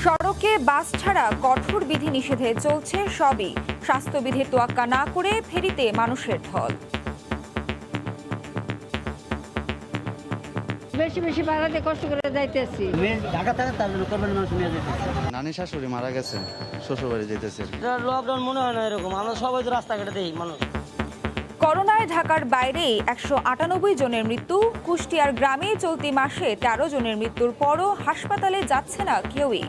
সড়কে বাস ছাড়া কঠোর বিধিনিষেধে চলছে সবই। স্বাস্থ্যবিধির তোয়াক্কা না করে ফেরিতে মানুষের ঢল। বেশি বেশি ভাড়াতে কষ্ট করে যাইতেছি। ঢাকা থেকে তার জন্য করবেন মানুষ নিয়ে যেতেছে। নানি শাশুড়ি মারা গেছে, শ্বশুর বাড়ি যেতেছে। লকডাউন মনে হয় না এরকম, আমরা সবাই তো রাস্তাঘাটে দেখি মানুষ। করোনায় ঢাকার বাইরেই 198 জনের মৃত্যু। কুষ্টিয়ার গ্রামে চলতি মাসে 13 জনের মৃত্যুর পরও হাসপাতালে যাচ্ছে না কেউই।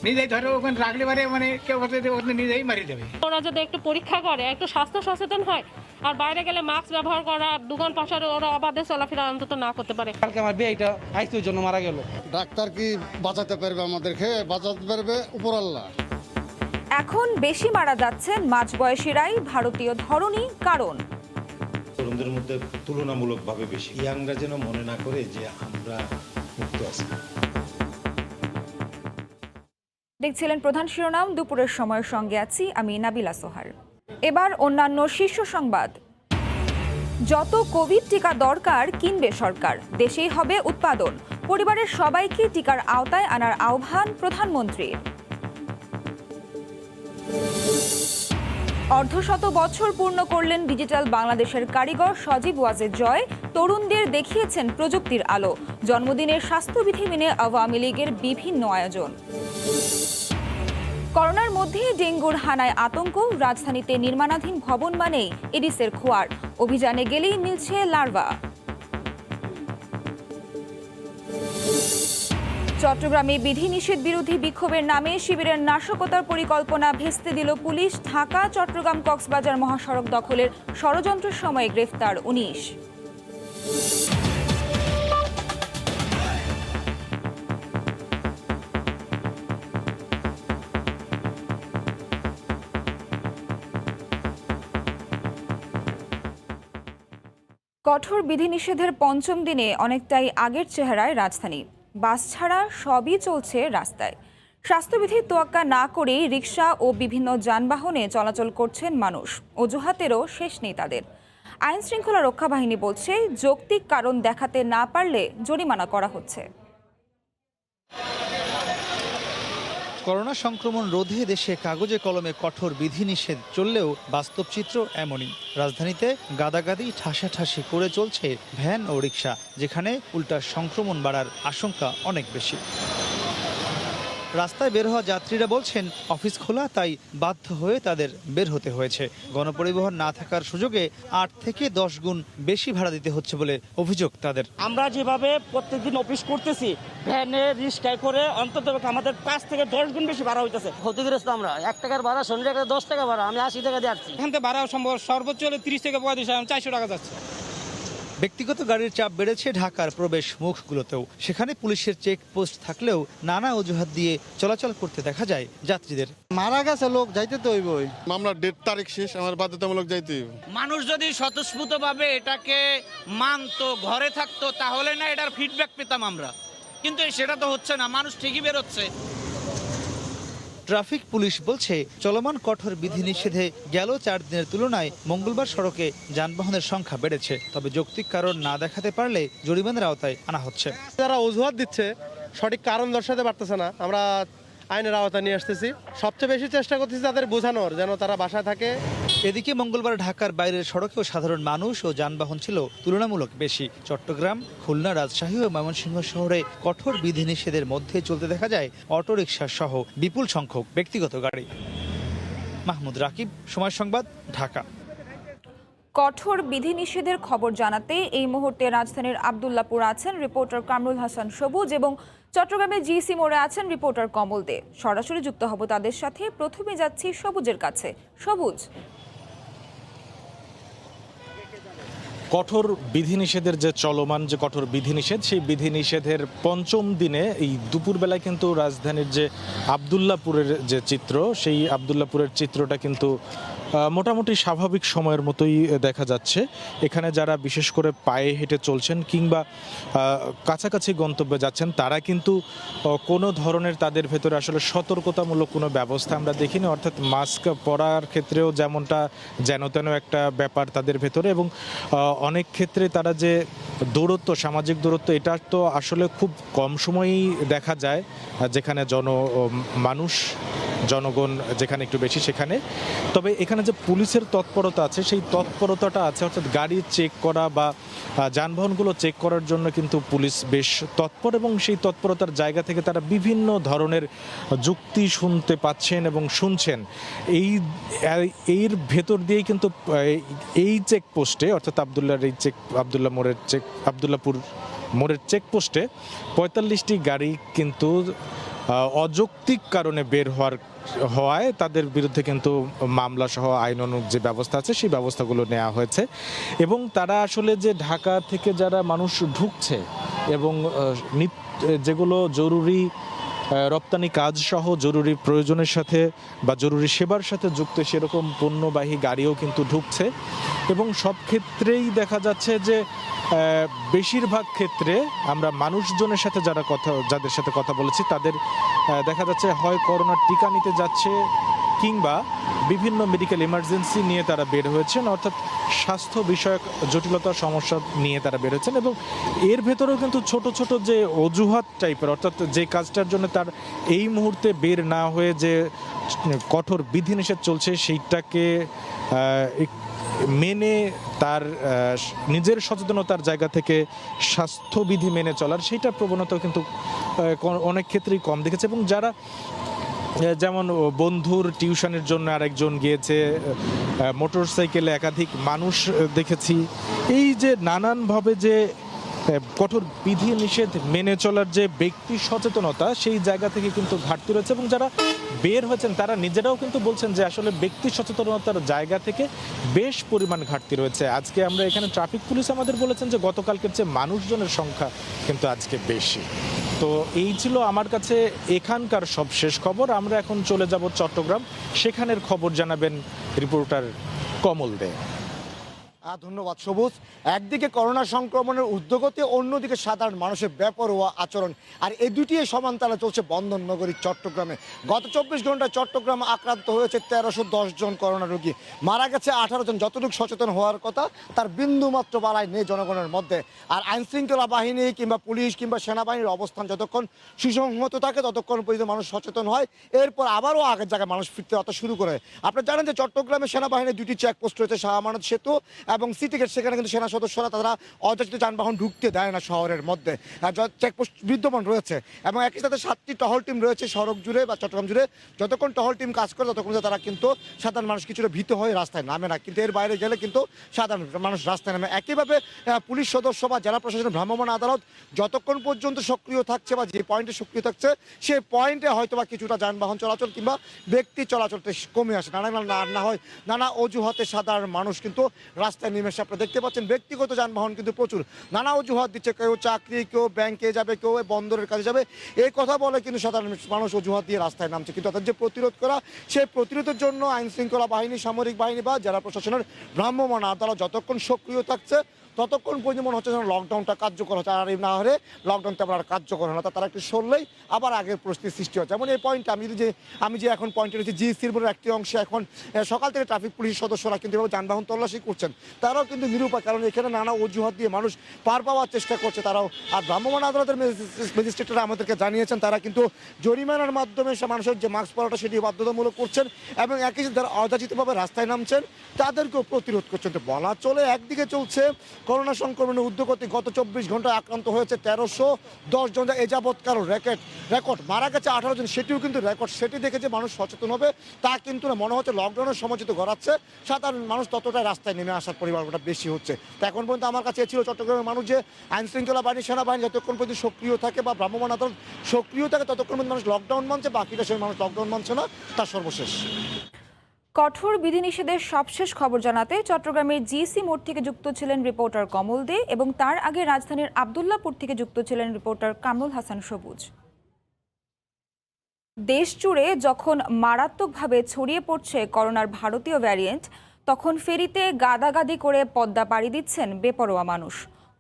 নিজেই ধরো ওখানে রাখলে পারে মানে কেউ ওখানে নিজেই মারি যাবে। ওরা যদি একটু পরীক্ষা করে, একটু স্বাস্থ্য সচেতন হয়, আর বাইরে গেলে মাস্ক ব্যবহার করা, দোকান পাশারে ওরা অবাধে চলাফেরা অন্তত না করতে পারে। কালকে আমার বিয়েটা আইসিইউর জন্য মারা গেল। ডাক্তার কি বাঁচাতে পারবে আমাদেরকে? বাঁচাতে পারবে উপরআল্লাহ। এখন বেশি মারা যাচ্ছেন মাঝবয়সীরাই। ভারতীয় ধরনী কারণ। তরুণদের মধ্যে তুলনামূলকভাবে বেশি। ইয়াংরা যেন মনে না করে যে আমরা মুক্ত আছি। দেখছিলেন প্রধান শিরোনাম, দুপুরের সময়ের সঙ্গে আছি আমি নাবিলা সোহার। এবার অন্যান্য শীর্ষ সংবাদ। যত কোভিড টিকা দরকার কিনবে সরকার, দেশেই হবে উৎপাদন। পরিবারের সবাইকে টিকার আওতায় আনার আহ্বান প্রধানমন্ত্রীর। অর্ধশত বছর পূর্ণ করলেন ডিজিটাল বাংলাদেশের কারিগর সজীব ওয়াজেদ জয়। তরুণদের দেখিয়েছেন প্রযুক্তির আলো। জন্মদিনের স্বাস্থ্যবিধি মেনে আওয়ামী লীগের বিভিন্ন আয়োজন। করোনার মধ্যে ডেঙ্গুর হানায় আতঙ্ক। রাজধানীতে নির্মাণাধীন ভবন মানেই এডিসের খোয়ার। অভিযানে গেলেই মিলছে লার্ভা। চট্টগ্রামে বিধিনিষেধ বিরোধী বিক্ষোভের নামে শিবিরের নাশকতার পরিকল্পনা ভেস্তে দিল পুলিশ। ঢাকা চট্টগ্রাম কক্সবাজার মহাসড়ক দখলের ষড়যন্ত্রের সময় গ্রেফতার 19। কঠোর বিধিনিষেধের পঞ্চম দিনে অনেকটাই আগের চেহারায় রাজধানী। বাস ছাড়া সবই চলছে রাস্তায়। স্বাস্থ্যবিধির তোয়াক্কা না করেই রিকশা ও বিভিন্ন যানবাহনে চলাচল করছেন মানুষ। অজুহাতেরও শেষ নেই তাদের। আইন শৃঙ্খলা রক্ষা বাহিনী বলছে, যৌক্তিক কারণ দেখাতে না পারলে জরিমানা করা হচ্ছে। করোনা সংক্রমণ রোধে দেশে কাগজে কলমে কঠোর বিধিনিষেধ চললেও বাস্তব চিত্র এমনই। রাজধানীতে গাদাগাদি ঠাসাঠাসি করে চলছে ভ্যান ও রিকশা, যেখানে উল্টা সংক্রমণ বাড়ার আশঙ্কা অনেক বেশি। রাস্তায় বের হওয়া যাত্রীরা বলছেন, অফিস খোলা, তাই বাধ্য হয়ে তাদের বের হতে হয়েছে। গণপরিবহন না থাকার সুযোগে 8 থেকে 10 গুণ বেশি ভাড়া দিতে হচ্ছে বলে অভিযোগ তাদের। আমরা যেভাবে প্রত্যেকদিন অফিস করতেছি, ভ্যানে রিক্সায় করে অন্তত আমাদের 5 থেকে 10 গুণ বেশি ভাড়া হইতেছে। ক্ষতিগ্রস্ত আমরা। 1 টাকার ভাড়া, শনি টাকা 10 টাকা ভাড়া, আমি 80 টাকা দিয়ে আসছি। এখান থেকে ভাড়া সম্ভব সর্বোচ্চ হলে 30 থেকে 35, 400 টাকা যাচ্ছে। ব্যক্তিগত গাড়ির চাপ বেড়েছে ঢাকার প্রবেশ মুখগুলোতেও। সেখানে পুলিশের চেকপোস্ট থাকলেও নানা অজুহাত দিয়ে চলাচল করতে দেখা যায় যাত্রীদের। মারা গেছে লোক, যাইতে তো হইবই। আমরা 1.5 তারিখ শেষ, আমার বাধ্যতামূলক যাইতে হইব। মানুষ যদি স্বতঃস্ফূর্তভাবে এটাকে মানতো, ঘরে থাকতো, তাহলে না এটার ফিডব্যাক পেতাম আমরা। কিন্তু সেটা তো হচ্ছে না, মানুষ ঠিকই বেরোচ্ছে। ট্রাফিক পুলিশ বলছে, চলমান কঠোর বিধিনিষেধে গেল 4 দিনের তুলনায় মঙ্গলবার সড়কে যানবাহনের সংখ্যা বেড়েছে। তবে যৌক্তিক কারণ না দেখাতে পারলে জরিমানার আওতায় আনা হচ্ছে। যারা অজুহাত দিচ্ছে, সঠিক কারণ দর্শাতে পারতেছে না, আমরা আইনের আওতায় নিয়ে আসতেছি। সবচেয়ে বেশি চেষ্টা করতেছি তাদের বোঝানোর, যেন তারা বাসায় থাকে। এদিকে মঙ্গলবার ঢাকার বাইরের সড়কেও সাধারণ মানুষ ও যানবাহন ছিল তুলনামূলক বেশি। চট্টগ্রাম, খুলনা, রাজশাহী ও ময়মনসিংহ শহরে কঠোর বিধিনিষেধের মধ্যে চলতে দেখা যায় অটোরিকশা সহ বিপুল সংখ্যক ব্যক্তিগত গাড়ি। মাহমুদ রাকিব, সময় সংবাদ, ঢাকা। কঠোর বিধিনিষেধের খবর জানাতে এই মুহূর্তে রাজধানীর আব্দুল্লাপুর আছেন রিপোর্টার কামরুল হাসান সবুজ এবং চট্টগ্রামে জিসি মোড়ে আছেন রিপোর্টার কমল দে। সরাসরি যুক্ত হব তাদের সাথে। প্রথমে যাচ্ছি সবুজের কাছে। সবুজ, কঠোর বিধিনিষেধের যে চলমান যে কঠোর বিধিনিষেধ, সেই বিধিনিষেধের পঞ্চম দিনে এই দুপুরবেলায় কিন্তু রাজধানীর যে আব্দুল্লাপুরের যে চিত্র, সেই আব্দুল্লাপুরের চিত্রটা কিন্তু মোটামুটি স্বাভাবিক সময়ের মতোই দেখা যাচ্ছে। এখানে যারা বিশেষ করে পায়ে হেঁটে চলছেন কিংবা কাছাকাছি গন্তব্যে যাচ্ছেন তারা কিন্তু কোনো ধরনের তাদের ভেতরে আসলে সতর্কতামূলক কোনো ব্যবস্থা আমরা দেখিনি, অর্থাৎ মাস্ক পরার ক্ষেত্রেও যেমনটা যেন তেন একটা ব্যাপার তাদের ভেতরে, এবং অনেক ক্ষেত্রে তারা যে দূরত্ব, সামাজিক দূরত্ব, এটা তো আসলে খুব কম সময়ই দেখা যায় যেখানে জনগণ যেখানে একটু বেশি সেখানে। তবে এখানে যে পুলিশের তৎপরতা আছে সেই তৎপরতাটা আছে, অর্থাৎ গাড়ি চেক করা বা যানবাহনগুলো চেক করার জন্য কিন্তু পুলিশ বেশ তৎপর, এবং সেই তৎপরতার জায়গা থেকে তারা বিভিন্ন ধরনের যুক্তি শুনতে পাচ্ছেন এবং শুনছেন। এর ভেতর দিয়েই কিন্তু এই চেকপোস্টে, অর্থাৎ আবদুল্লাপুর মোড়ের চেকপোস্টে ৪৫টি গাড়ি কিন্তু অযৌক্তিক কারণে বের হওয়ায় তাদের বিরুদ্ধে কিন্তু মামলা সহ আইনানুগ যে ব্যবস্থা আছে সেই ব্যবস্থাগুলো নেওয়া হয়েছে। এবং তারা আসলে যে ঢাকা থেকে যারা মানুষ ঢুকছে এবং যেগুলো জরুরি রপ্তানি কাজ সহ জরুরি প্রয়োজনের সাথে বা জরুরি সেবার সাথে যুক্ত সেরকম পণ্যবাহী গাড়িও কিন্তু ঢুকছে, এবং সব ক্ষেত্রেই দেখা যাচ্ছে যে বেশিরভাগ ক্ষেত্রে আমরা মানুষজনের সাথে যাদের সাথে কথা বলেছি তাদের দেখা যাচ্ছে হয় করোনার টিকা নিতে যাচ্ছে কিংবা বিভিন্ন মেডিকেল ইমার্জেন্সি নিয়ে তারা বের হয়েছেন, অর্থাৎ স্বাস্থ্য বিষয়ক জটিলতা সমস্যা নিয়ে তারা বের হয়েছেন। এবং এর ভেতরেও কিন্তু ছোট ছোট যে অজুহাত টাইপের, অর্থাৎ যে কাজটার জন্য তার এই মুহূর্তে বের না হয়ে যে কঠোর বিধিনিষেধ চলছে সেইটাকে মেনে তার নিজের সচেতনতার জায়গা থেকে স্বাস্থ্যবিধি মেনে চলার সেইটার প্রবণতাও কিন্তু অনেক ক্ষেত্রেই কম দেখেছে। এবং যারা যেমন বন্ধুর টিউশনের জন্য আরেকজন গিয়েছে, মোটরসাইকেলে একাধিক মানুষ দেখেছি, এই যে নানানভাবে যে কঠোর বিধি নিষেধ মেনে চলার যে ব্যক্তি সচেতনতা সেই জায়গা থেকে কিন্তু ঘাটতি রয়েছে। এবং যারা বের হয়েছেন তারা নিজেরাও কিন্তু বলছেন যে আসলে ব্যক্তি সচেতনতার জায়গা থেকে বেশ পরিমাণ ঘাটতি রয়েছে। আজকে আমরা এখানে ট্রাফিক পুলিশ আমাদের বলেছেন যে গতকালকের চেয়ে মানুষজনের সংখ্যা কিন্তু আজকে বেশি। তো এই ছিল আমার কাছে এখানকার সবশেষ খবর। আমরা এখন চলে যাব চট্টগ্রাম, সেখানের খবর জানাবেন রিপোর্টার কমল দে। ধন্যবাদ সবুজ। একদিকে করোনা সংক্রমণের ঊর্ধ্বগতি, অন্যদিকে সাধারণ মানুষের বেপরোয়া আচরণ, আর এই দুটি সমান্তরালে চলছে বন্দর নগরী চট্টগ্রামে। গত ২৪ ঘন্টায় চট্টগ্রামে আক্রান্ত হয়েছে ১৩১০ জন করোনা রোগী, মারা গেছে ১৮ জন। যতটুকু সচেতন হওয়ার কথা তার বিন্দুমাত্র বালাই নেই জনগণের মধ্যে। আর আইনশৃঙ্খলা বাহিনী কিংবা পুলিশ কিংবা সেনাবাহিনীর অবস্থান যতক্ষণ সুসংহত থাকে ততক্ষণ পর্যন্ত মানুষ সচেতন হয়, এরপর আবারও আগের জায়গায় মানুষ ফিরতে শুরু করে। আপনারা জানেন যে চট্টগ্রামে সেনাবাহিনীর দুটি চেকপোস্ট রয়েছে, শাহ আমানত সেতু এবং সিটি গেট। সেখানে কিন্তু সেনা সদস্যরা তারা অযাচিত যানবাহন ঢুকতে দেয় না শহরের মধ্যে, চেকপোস্ট বিদ্যমান রয়েছে। এবং একই সাথে 7টি টহল টিম রয়েছে সড়ক জুড়ে বা চট্টগ্রাম জুড়ে। যতক্ষণ টহল টিম কাজ করে ততক্ষণ তারা কিন্তু সাধারণ মানুষ কিছুটা ভীত হয়ে রাস্তায় নামে না, কিন্তু এর বাইরে গেলে কিন্তু সাধারণ মানুষ রাস্তায় নামে। একইভাবে পুলিশ সদস্য বা জেলা প্রশাসনের ভ্রাম্যমাণ আদালত যতক্ষণ পর্যন্ত সক্রিয় থাকছে বা যে পয়েন্টে সক্রিয় থাকছে সেই পয়েন্টে হয়তো বা কিছুটা যানবাহন চলাচল কিংবা ব্যক্তি চলাচলটা কমে আসে। না হয় নানা অজুহাতে সাধারণ মানুষ কিন্তু রাস্তায় নেমে এসে আপনারা দেখতে পাচ্ছেন ব্যক্তিগত যানবাহন কিন্তু প্রচুর, নানা অজুহাত দিচ্ছে। কেউ চাকরি, কেউ ব্যাংকে যাবে, কেউ বন্দরের কাজে যাবে, এই কথা বলে কিন্তু সাধারণ মানুষ অজুহাত দিয়ে রাস্তায় নামছে। কিন্তু তাদের যে প্রতিরোধ করা, সেই প্রতিরোধের জন্য আইন শৃঙ্খলা বাহিনী, সামরিক বাহিনী বা জেলা প্রশাসনের ভ্রাম্যমাণ আদালত যতক্ষণ সক্রিয় থাকছে ততক্ষণ পর্যন্ত মনে হচ্ছে যেন লকডাউনটা কার্যকর হচ্ছে। আর না হলে লকডাউন তেমন আর কার্যকর হয় না, তারা একটু সরলেই আবার আগের পরিস্থিতির সৃষ্টি হয়। যেমন এই পয়েন্টে আমি যে এখন পয়েন্টে রয়েছে জিসির মোড়ের একটি অংশে এখন সকাল থেকে ট্রাফিক পুলিশ সদস্যরা কিন্তু এভাবে যানবাহন তল্লাশি করছেন, তারাও কিন্তু নিরুপায়, কারণ এখানে নানা অজুহাত দিয়ে মানুষ পার পাওয়ার চেষ্টা করছে তারাও। আর ভ্রাম্যমাণ আদালতের ম্যাজিস্ট্রেটরা আমাদেরকে জানিয়েছেন তারা কিন্তু জরিমানার মাধ্যমে মানুষের যে মাস্ক পরাটা সেটি বাধ্যতামূলক করছেন, এবং একই সাথে যারা অযাচিতভাবে রাস্তায় নামছেন তাদেরকেও প্রতিরোধ করছেন। তো বলা চলে একদিকে চলছে করোনা সংক্রমণের ঊর্ধ্বগতি, গত ২৪ ঘন্টায় আক্রান্ত হয়েছে ১৩১০ জন, এ যাবৎকাল রেকর্ড, মারা গেছে ১৮ জন, সেটিও কিন্তু রেকর্ড। সেটি দেখে যে মানুষ সচেতন হবে তা কিন্তু না, মনে হচ্ছে লকডাউনের সময় যেহেতু গড়াচ্ছে সাধারণ মানুষ ততটাই রাস্তায় নেমে আসার পরিমাণটা বেশি হচ্ছে। তো এখন পর্যন্ত আমার কাছে ছিল চট্টগ্রামের মানুষ যে আইন শৃঙ্খলা বাহিনী, সেনাবাহিনী যতক্ষণ পর্যন্ত সক্রিয় থাকে বা ভ্রাম্যমাণ আদালত সক্রিয় থাকে ততক্ষণ পর্যন্ত মানুষ লকডাউন মানছে, বাকিটা সেই মানুষ লকডাউন মানছে না, তার সর্বশেষ। কঠোর বিধিনিষেধের সবশেষ খবর জানাতে চট্টগ্রামের জিসি মোড় থেকে যুক্ত ছিলেন রিপোর্টার কমল দে, এবং তার আগে রাজধানীর আবদুল্লাপুর থেকে যুক্ত ছিলেন রিপোর্টার কামরুল হাসান সবুজ। দেশ জুড়ে যখন মারাত্মকভাবে ছড়িয়ে পড়ছে করোনার ভারতীয় ভ্যারিয়েন্ট, তখন ফেরিতে গাদাগাদি করে পদ্মা পাড়ি দিচ্ছেন বেপরোয়া মানুষ।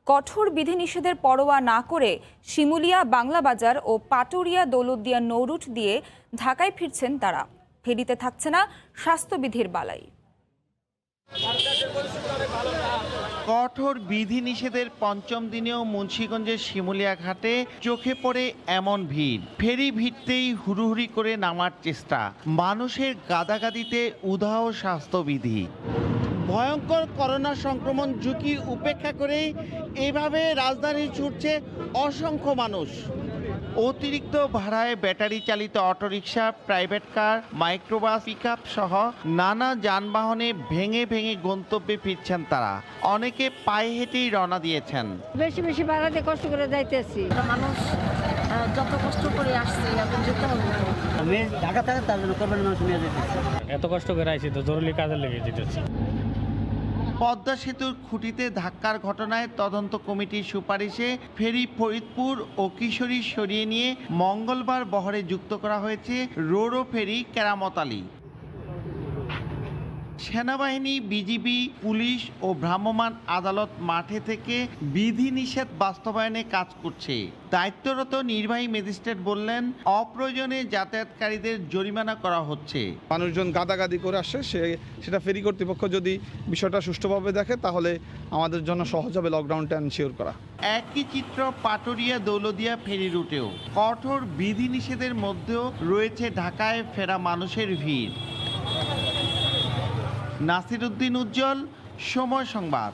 কঠোর বিধিনিষেধের পরোয়া না করে শিমুলিয়া, বাংলাবাজার ও পাটুরিয়া দৌলতদিয়া নৌরুট দিয়ে ঢাকায় ফিরছেন তারা। ফেরিতে থাকছে না স্বাস্থ্যবিধির বালাই। কঠোর বিধিনিষেধের পঞ্চম দিনেও মুন্সিগঞ্জের শিমুলিয়া ঘাটে চোখে পড়ে এমন ভিড়। ফেরি ভিড়তেই হুড়োহুড়ি করে নামার চেষ্টা, মানুষের গাদাগাদিতে উধাও স্বাস্থ্যবিধি। ভয়ঙ্কর করোনা সংক্রমণ ঝুঁকি উপেক্ষা করেই এভাবে রাজধানী ছুটছে অসংখ্য মানুষ। অতিরিক্ত ভাড়ায় ব্যাটারি চালিত autorickshaw, private car, microbus, pickup সহ নানা যানবাহনে ভেঙে ভেঙে গন্তব্যে ফিরছেন তারা। অনেকে পায়ে হেঁটেই রওনা দিয়েছেন। বেশি বেশি ভাড়া দিয়ে কষ্ট করে যাইতেছি। মানুষ যত কষ্ট করে আসছে এখন যেতে হবে। আমি ঢাকা থেকে তার জন্য করবেন মানুষ নিয়ে যেতেছি। এত কষ্ট করে আইছি তো জরুরি কাজে লেগে যেতেছি। পদ্মা সেতুর খুঁটিতে ধাক্কার ঘটনায় তদন্ত কমিটির সুপারিশে ফেরি ফরিদপুর ও কিশোরী সরিয়ে নিয়ে মঙ্গলবার বহরে যুক্ত করা হয়েছে রোরো ফেরি কেরামত আলী। সেনাবাহিনী, বিজিবি, পুলিশ ও ভ্রাম্যমাণ আদালত মাঠে থেকে বিধিনিষেধ বাস্তবায়নে কাজ করছে। দায়িত্বরত নির্বাহী ম্যাজিস্ট্রেট বললেন, অপ্রয়োজনে যাতায়াতকারীদের জরিমানা করা হচ্ছে। মানুষজন গাদাগাদি করে আসছে, সেটা ফেরি কর্তৃপক্ষ যদি বিষয়টা সুষ্ঠুভাবে দেখে তাহলে আমাদের জন্য সহজ হবে লকডাউনটা এনশিওর করা। একই চিত্র পাটুরিয়া দৌলতদিয়া ফেরি রুটেও। কঠোর বিধিনিষেধের মধ্যেও রয়েছে ঢাকায় ফেরা মানুষের ভিড়। নাসিরউদ্দিন উজ্জ্বল, সময় সংবাদ।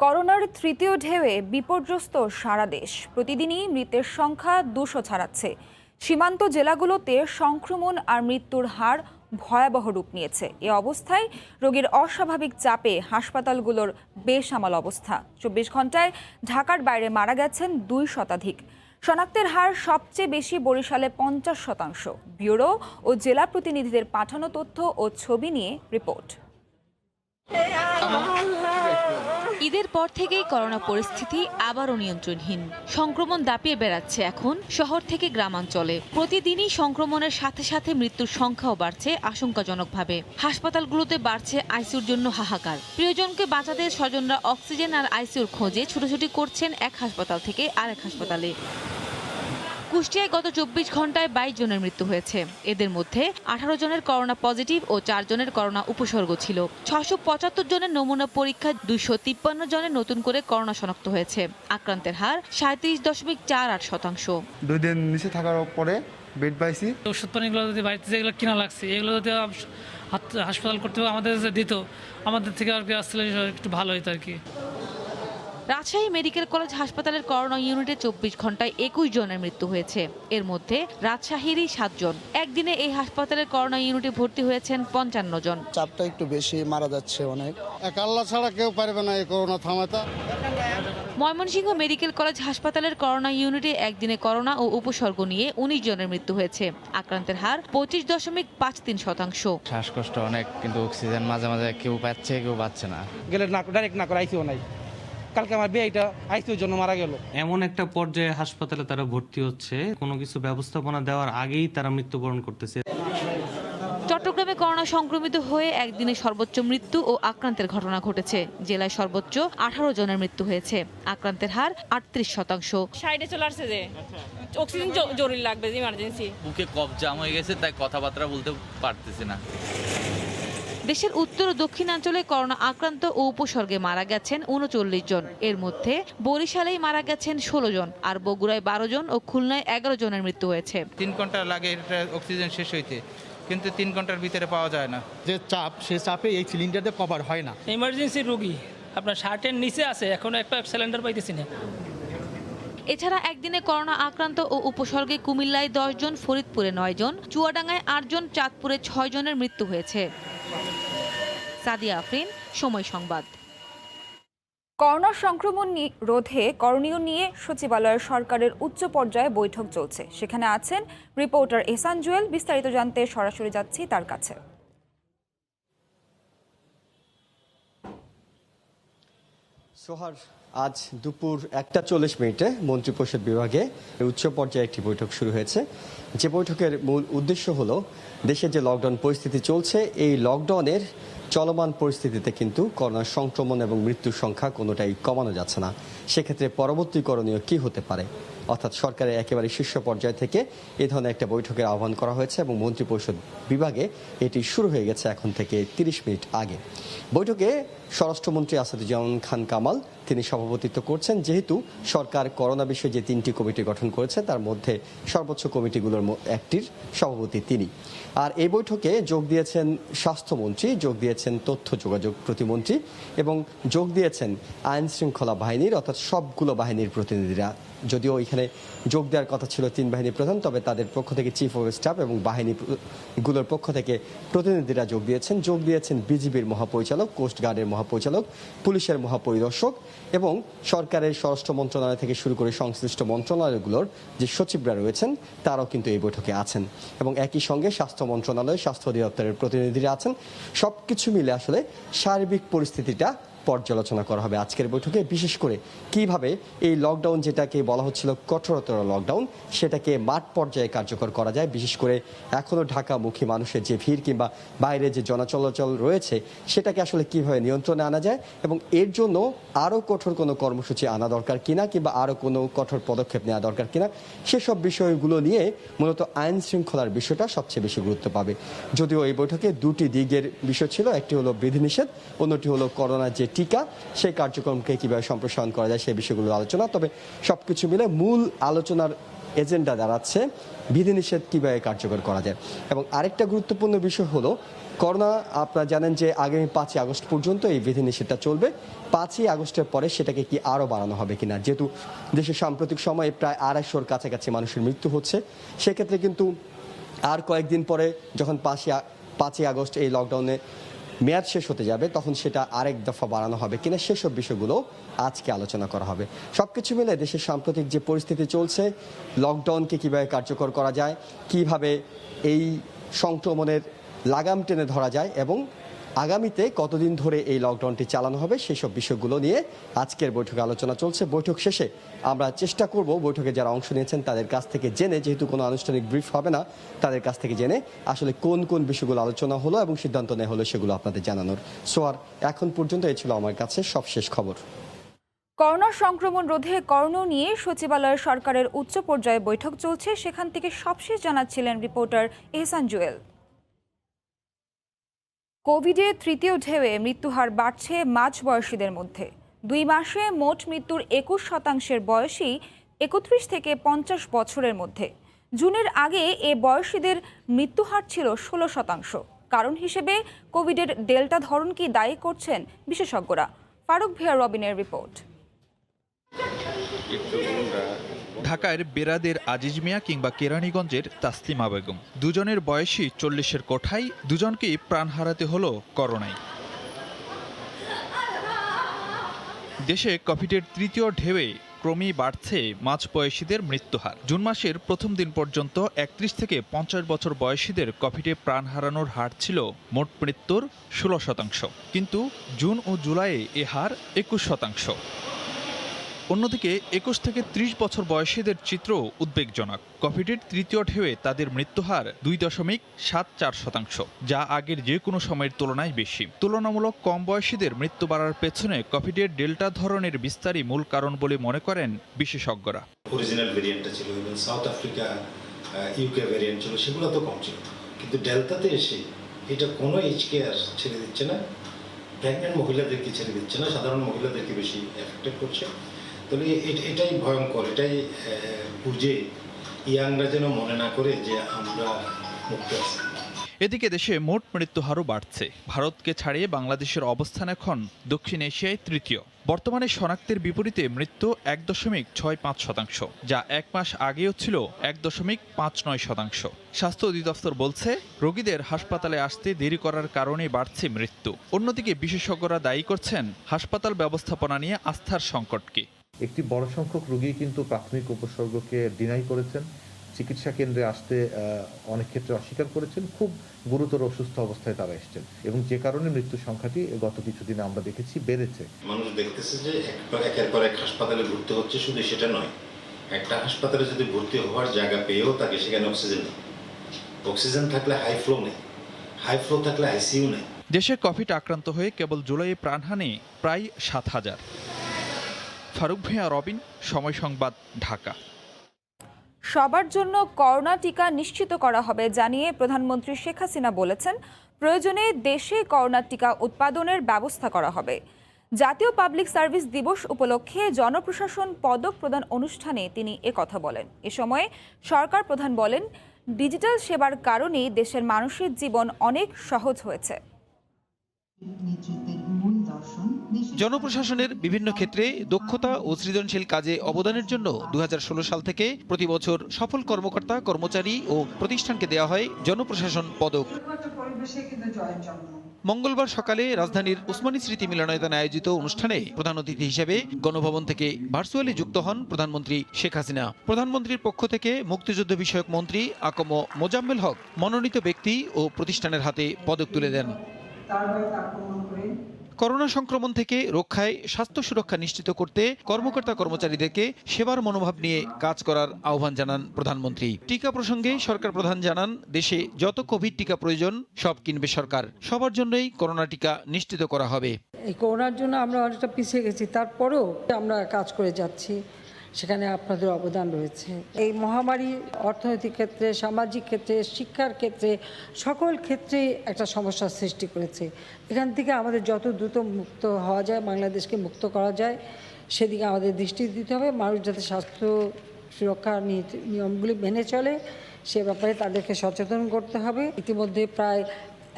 করোনার তৃতীয় ঢেউয়ে বিপর্যস্ত সারা দেশ। প্রতিদিনই মৃতের সংখ্যা 200 ছাড়াচ্ছে। সীমান্ত জেলাগুলোতে সংক্রমণ আর মৃত্যুর হার ভয়াবহ রূপ নিয়েছে। এ অবস্থায় রোগীর অস্বাভাবিক চাপে হাসপাতালগুলোর বেসামাল অবস্থা। 24 ঘন্টায় ঢাকার বাইরে মারা গেছেন 2 শতাধিক। শনাক্তের হার সবচেয়ে বেশি বরিশালে 50%। ব্যুরো ও জেলা প্রতিনিধিদের পাঠানো তথ্য ও ছবি নিয়ে রিপোর্ট। ঈদের পর থেকেই করোনা পরিস্থিতি আবারও নিয়ন্ত্রণহীন। সংক্রমণ দাপিয়ে বেড়াচ্ছে এখন শহর থেকে গ্রামাঞ্চলে। প্রতিদিনই সংক্রমণের সাথে সাথে মৃত্যুর সংখ্যাও বাড়ছে আশঙ্কাজনকভাবে। হাসপাতালগুলোতে বাড়ছে আইসিইউর জন্য হাহাকার। প্রিয়জনকে বাঁচাতে স্বজনরা অক্সিজেন আর আইসিইউর খোঁজে ছুটোছুটি করছেন এক হাসপাতাল থেকে আরেক হাসপাতালে। কুষ্টিয়ায় গত 24 ঘন্টায় 22 জনের মৃত্যু হয়েছে। এদের মধ্যে 18 জনের করোনা পজিটিভ ও 4 জনের করোনা উপসর্গ ছিল। 675 জনের নমুনা পরীক্ষা, 253 জনের নতুন করে করোনা শনাক্ত হয়েছে। আক্রান্তের হার 37.48%। 2 দিন নিচে থাকার পরে বেড পাইছি। ওষুধ পানিগুলো যদি বাড়িতে যেগুলো কিনা লাগছে এগুলো যদি হাসপাতাল কর্তৃপক্ষ আমাদের দিত, আমাদের থেকে আর কি আসলে একটু ভালো হতো আর কি। রাজশাহী মেডিকেল কলেজ হাসপাতালের করোনা ইউনিটে 24 ঘন্টায় 21 জনের মৃত্যু হয়েছে। এর মধ্যে রাজশাহীরই 7 জন। একদিনে এই হাসপাতালের করোনা ইউনিটে ভর্তি হয়েছেন 55 জন। চাপটা একটু বেশি, মারা যাচ্ছে অনেক। এক আল্লাহ ছাড়া কেউ পারবে না এই করোনা থামাতে। ময়মনসিংহ মেডিকেল কলেজ হাসপাতালের করোনা ইউনিটে একদিনে করোনা ও উপসর্গ নিয়ে 19 জনের মৃত্যু হয়েছে। আক্রান্তের হার 25.53%। শ্বাসকষ্ট অনেক, কিন্তু অক্সিজেন মাঝে মাঝে কেউ পাচ্ছে কেউ পাচ্ছে না। গেলে না ডাইরেক্ট না করে আইসিইউ নাই। কালকে আমার বিয়েটা আইসিইউর জন্য মারা গেল। এমন একটা পর্যায়ে হাসপাতালে তারা ভর্তি হচ্ছে, কোনো কিছু ব্যবস্থাপনা দেওয়ার আগেই তারা মৃত্যুবরণ করতেছে। চট্টগ্রামে করোনা সংক্রমিত হয়ে একদিনে সর্বোচ্চ মৃত্যু ও আক্রান্তের ঘটনা ঘটেছে। জেলায় সর্বোচ্চ 18 জনের মৃত্যু হয়েছে। আক্রান্তের হার 38%। সাইডে চলে আসছে যে অক্সিজেন জরুরি লাগবে, ইমার্জেন্সি। বুকে কফ জাম হয়ে গেছে, তাই কথাবার্তা বলতে পারতেছি না। দেশের উত্তর ও দক্ষিণাঞ্চলে করোনা আক্রান্ত ও উপসর্গে মারা গেছেন 39 জন। এর মধ্যে বরিশালেই মারা গেছেন 16 জন, আর বগুড়ায় 12 জন ও খুলনায় 11 জনের মৃত্যু হয়েছে। 3 ঘন্টা লাগে এটা অক্সিজেন শেষ হইতে, কিন্তু 3 ঘন্টার ভিতরে পাওয়া যায় না। যে চাপ, সেই চাপে এই সিলিন্ডারটা কভার হয় না। ইমার্জেন্সি রোগী আপনার 60-এর নিচে আছে, এখনো একটা সিলিন্ডার পাইতেছি না। এছাড়া একদিনে করোনা আক্রান্ত ও উপসর্গে কুমিল্লায় 10 জন, ফরিদপুরে 9 জন, চুয়াডাঙ্গায় 8 জন, চাঁদপুরে 6 জনের মৃত্যু হয়েছে। সাদিয়া আফরিন, সময় সংবাদ। করোনা সংক্রমণ রোধে করণীয় নিয়ে সচিবালয়ের সরকারের উচ্চ পর্যায়ে বৈঠক চলছে। সেখানে আছেন রিপোর্টার এহসান জুয়েল। বিস্তারিত জানতে সরাসরি যাচ্ছি তার কাছে। সোহার, আজ দুপুর 1:40 মন্ত্রিপরিষদ বিভাগে উচ্চ পর্যায়ে একটি বৈঠক শুরু হয়েছে। যে বৈঠকের মূল উদ্দেশ্য হলো দেশে যে লকডাউন পরিস্থিতি চলছে, এই লকডাউনের চলমান পরিস্থিতিতে কিন্তু করোনা সংক্রমণ এবং মৃত্যুর সংখ্যা কোনোটাই কমানো যাচ্ছে না। সেক্ষেত্রে পরবর্তী করণীয় কি হতে পারে, অর্থাৎ সরকারের একেবারে শীর্ষ পর্যায় থেকে এই ধরনের একটা বৈঠকের আহ্বান করা হয়েছে এবং মন্ত্রিপরিষদ বিভাগে এটি শুরু হয়ে গেছে এখন থেকে 30 মিনিট আগে। বৈঠকে স্বরাষ্ট্রমন্ত্রী আসাদুজ্জামান খান কামাল তিনি সভাপতিত্ব করছেন। যেহেতু সরকার করোনা বিষয়ে যে 3টি কমিটি গঠন করেছে তার মধ্যে সর্বোচ্চ কমিটিগুলোর একটির সভাপতি তিনি। আর এই বৈঠকে যোগ দিয়েছেন স্বাস্থ্যমন্ত্রী, যোগ দিয়েছেন তথ্য যোগাযোগ প্রতিমন্ত্রী এবং যোগ দিয়েছেন আইন শৃঙ্খলা বাহিনীর অর্থাৎ সবগুলো বাহিনীর প্রতিনিধিরা। যদিও এখানে যোগ দেওয়ার কথা ছিল 3 বাহিনীর প্রধান, তবে তাদের পক্ষ থেকে চিফ অফ স্টাফ এবং বাহিনীগুলোর পক্ষ থেকে প্রতিনিধিরা যোগ দিয়েছেন বিজিবির মহাপরিচালক, কোস্টগার্ডের মহাপরিচালক, পুলিশের মহাপরিদর্শক এবং সরকারের স্বরাষ্ট্র মন্ত্রণালয় থেকে শুরু করে সংশ্লিষ্ট মন্ত্রণালয়গুলোর যে সচিবরা রয়েছেন তারাও কিন্তু এই বৈঠকে আছেন এবং একই সঙ্গে স্বাস্থ্য মন্ত্রণালয়, স্বাস্থ্য অধিদপ্তরের প্রতিনিধিরা আছেন। সবকিছু মিলে আসলে সার্বিক পরিস্থিতিটা পর্যালোচনা করা হবে আজকের বৈঠকে। বিশেষ করে কিভাবে এই লকডাউন, যেটাকে বলা হচ্ছিল কঠোরতর লকডাউন, সেটাকে মাঠ পর্যায়ে কার্যকর করা যায়। বিশেষ করে এখনও ঢাকামুখী মানুষের যে ভিড় কিংবা বাইরে যে জনচলাচল রয়েছে সেটাকে আসলে কিভাবে নিয়ন্ত্রণে আনা যায় এবং এর জন্য আরও কঠোর কোনো কর্মসূচি আনা দরকার কিনা কিংবা আরও কোনো কঠোর পদক্ষেপ নেওয়া দরকার কিনা, সেসব বিষয়গুলো নিয়ে মূলত আইন শৃঙ্খলার বিষয়টা সবচেয়ে বেশি গুরুত্ব পাবে। যদিও এই বৈঠকে 2টি দিকের বিষয় ছিল, একটি হলো বিধিনিষেধ, অন্যটি হলো করোনার যে টিকা সেই কার্যক্রমকে কিভাবে সম্প্রসারণ করা যায় সেই বিষয়গুলো আলোচনা। তবে সবকিছু মিলে মূল আলোচনার এজেন্ডা দাঁড়াচ্ছে বিধিনিষেধ কিভাবে কার্যকর করা যায়। এবং আরেকটা গুরুত্বপূর্ণ বিষয় হলো করোনা, আপনারা জানেন যে আগামী 5ই আগস্ট পর্যন্ত এই বিধিনিষেধটা চলবে। 5ই আগস্টের পরে সেটাকে কি আরও বাড়ানো হবে কিনা, যেহেতু দেশে সাম্প্রতিক সময়ে প্রায় 250-র কাছাকাছি মানুষের মৃত্যু হচ্ছে, সেক্ষেত্রে কিন্তু আর কয়েকদিন পরে যখন 5ই আগস্ট এই লকডাউনে মেয়াদ শেষ হতে যাবে তখন সেটা আরেক দফা বাড়ানো হবে কিনা, সেসব বিষয়গুলো আজকে আলোচনা করা হবে। সবকিছু মিলে দেশের সাম্প্রতিক যে পরিস্থিতি চলছে, লকডাউনকে কিভাবে কার্যকর করা যায়, কিভাবে এই সংক্রমণের লাগাম টেনে ধরা যায় এবং আগামীতে কতদিন ধরে এই লকডাউনটি চালানো হবে, সেসব বিষয়গুলো নিয়ে আজকের বৈঠকে আলোচনা চলছে। বৈঠক শেষে আমরা চেষ্টা করব বৈঠকে যারা অংশ নিয়েছেন তাদের কাছ থেকে জেনে, যেহেতু কোনো আনুষ্ঠানিক ব্রিফ হবে না, তাদের কাছ থেকে জেনে আসলে কোন কোন বিষয়গুলো আলোচনা হলো এবং সিদ্ধান্ত নেওয়া হলো সেগুলো আপনাদের জানানোর। সোয়ার, এখন পর্যন্ত এই ছিল আমার কাছে সবশেষ খবর। করোনা সংক্রমণ রোধে করণীয় নিয়ে সচিবালয়ে সরকারের উচ্চ পর্যায়ে বৈঠক চলছে। সেখান থেকে সবশেষ জানাচ্ছিলেন রিপোর্টার এহসান জুয়েল। কোভিডের 3য় ঢেউয়ে মৃত্যুহার বাড়ছে মাঝবয়সীদের মধ্যে। 2 মাসে মোট মৃত্যুর 21% বয়সী 31 থেকে 50 বছরের মধ্যে। জুনের আগে এ বয়সীদের মৃত্যুহার ছিল 16%। কারণ হিসেবে কোভিডের ডেল্টা ধরন কি দায়ী করছেন বিশেষজ্ঞরা? ফারুক ভিয়া রবিনের রিপোর্ট। ঢাকার বেরাদের আজিজ মিয়া কিংবা কেরানীগঞ্জের তাসলিমা বেগম, দুজনের বয়সী 40-এর কোঠায়, দুজনকেই প্রাণ হারাতে হলো করোনায়। দেশে কোভিডের 3য় ঢেউয়ে ক্রমেই বাড়ছে মাঝবয়সীদের মৃত্যুহার। জুন মাসের প্রথম দিন পর্যন্ত 31 থেকে 50 বছর বয়সীদের কোভিডে প্রাণ হারানোর হার ছিল মোট মৃত্যুর 16%, কিন্তু জুন ও জুলাইয়ে এ হার 21%। অন্যদিকে 21 থেকে 30 বছর বয়সীদের চিত্র উদ্বেগজনক। কোভিডের 3য় ঢেউয়ে তাদের মৃত্যুহার 2.74%, যা আগের যে কোনো সময়ের তুলনায় বেশি। তুলনামূলক কম বয়সীদের মৃত্যু বাড়ার পেছনে কোভিডের ডেল্টা ধরনের বিস্তারই মূল কারণ বলে মনে করেন বিশেষজ্ঞরা। অরিজিনাল ভেরিয়েন্টটা ছিল, even south Africa, UK variant ছিল, সেগুলো তো কম ছিল, কিন্তু ডেল্টাতে এসে এটা কোনো এজকে আর ছেড়ে দিচ্ছে না, প্রেগনেন্ট মহিলাদেরকে ছেড়ে দিচ্ছে না, সাধারণ মহিলাদেরকে বেশি এফেক্টেড করছে। তাহলে এটাই ভয়ঙ্কর, এটাই বুঝে ইয়াংরা যেন মনে না করে যে আমরা মুক্ত আছি। এদিকে দেশে মোট মৃত্যুহারও বাড়ছে। ভারতকে ছাড়িয়ে বাংলাদেশের অবস্থান এখন দক্ষিণ এশিয়ায় 3য়। বর্তমানে শনাক্তের বিপরীতে মৃত্যু 1.65%, যা 1 মাস আগেও ছিল 1.59%। স্বাস্থ্য অধিদপ্তর বলছে, রোগীদের হাসপাতালে আসতে দেরি করার কারণে বাড়ছে মৃত্যু। অন্যদিকে বিশেষজ্ঞরা দায়ী করছেন হাসপাতাল ব্যবস্থাপনা নিয়ে আস্থার সংকটকে। একটি বড় সংখ্যক রোগী কিন্তু প্রাথমিক উপসর্গকে ডিনাই করেছেন, চিকিৎসা কেন্দ্রে আসতে অনেক ক্ষেত্রে অস্বীকার করেছেন। খুব গুরুতর অসুস্থ অবস্থায় তারা এসেছেন এবং যে কারণে মৃত্যুর সংখ্যাটি গত কিছুদিনে আমরা দেখেছি বেড়েছে। মানুষ দেখতেছে যে একের পর এক হাসপাতালে ভর্তি হচ্ছে, শুধু সেটা নয়, একটা হাসপাতালে যদি ভর্তি হওয়ার জায়গা পেয়েও তাকে সেখানে অক্সিজেন নেই। অক্সিজেন থাকলে হাই ফ্লো নেই, হাই ফ্লো থাকলে আইসিইউ নেই। দেশে কোভিড আক্রান্ত হয়ে কেবল জুলাইয়ে প্রাণহানি প্রায় 7,000। ফারুক ভূঁইয়া, রবিন, সময় সংবাদ, ঢাকা। সবার জন্য করোনা টিকা নিশ্চিত করা হবে জানিয়ে প্রধানমন্ত্রী শেখ হাসিনা বলেছেন, প্রয়োজনে দেশে করোনা টিকা উৎপাদনের ব্যবস্থা করা হবে। জাতীয় পাবলিক সার্ভিস দিবস উপলক্ষে জনপ্রশাসন পদক প্রদান অনুষ্ঠানে তিনি একথা বলেন। এ সময় সরকার প্রধান বলেন, ডিজিটাল সেবার কারণেই দেশের মানুষের জীবন অনেক সহজ হয়েছে। জনপ্রশাসনের বিভিন্ন ক্ষেত্রে দক্ষতা ও সৃজনশীল কাজে অবদানের জন্য 2016 সাল থেকে প্রতি বছর সফল কর্মকর্তা, কর্মচারী ও প্রতিষ্ঠানকে দেওয়া হয় জনপ্রশাসন পদক। মঙ্গলবার সকালে রাজধানীর উসমানী স্মৃতি মিলনায়তনে আয়োজিত অনুষ্ঠানে প্রধান অতিথি হিসেবে গণভবন থেকে ভার্চুয়ালি যুক্ত হন প্রধানমন্ত্রী শেখ হাসিনা। প্রধানমন্ত্রীর পক্ষ থেকে মুক্তিযুদ্ধ বিষয়ক মন্ত্রী আকম মোজাম্মেল হক মনোনীত ব্যক্তি ও প্রতিষ্ঠানের হাতে পদক তুলে দেন। করোনা সংক্রমণ থেকে রক্ষায় স্বাস্থ্য সুরক্ষা নিশ্চিত করতে কর্মকর্তা কর্মচারীদেরকে সেবার মনোভাব নিয়ে কাজ করার আহ্বান জানান প্রধানমন্ত্রী। টিকা প্রসঙ্গে সরকার প্রধান জানান, দেশে যত কোভিড টিকা প্রয়োজন সব কিনবে সরকার। সবার জন্যই করোনা টিকা নিশ্চিত করা হবে। এই করোনার জন্য আমরা অনেকটা পিছিয়ে গেছি, তারপরেও আমরা কাজ করে যাচ্ছি, সেখানে আপনাদের অবদান রয়েছে। এই মহামারী অর্থনৈতিক ক্ষেত্রে, সামাজিক ক্ষেত্রে, শিক্ষার ক্ষেত্রে, সকল ক্ষেত্রেই একটা সমস্যার সৃষ্টি করেছে। এখান থেকে আমাদের যত দ্রুত মুক্ত হওয়া যায়, বাংলাদেশকে মুক্ত করা যায়, সেদিকে আমাদের দৃষ্টি দিতে হবে। মানুষ যাতে স্বাস্থ্য সুরক্ষার নিয়মগুলি মেনে চলে, সে ব্যাপারে তাদেরকে সচেতন করতে হবে। ইতিমধ্যে প্রায়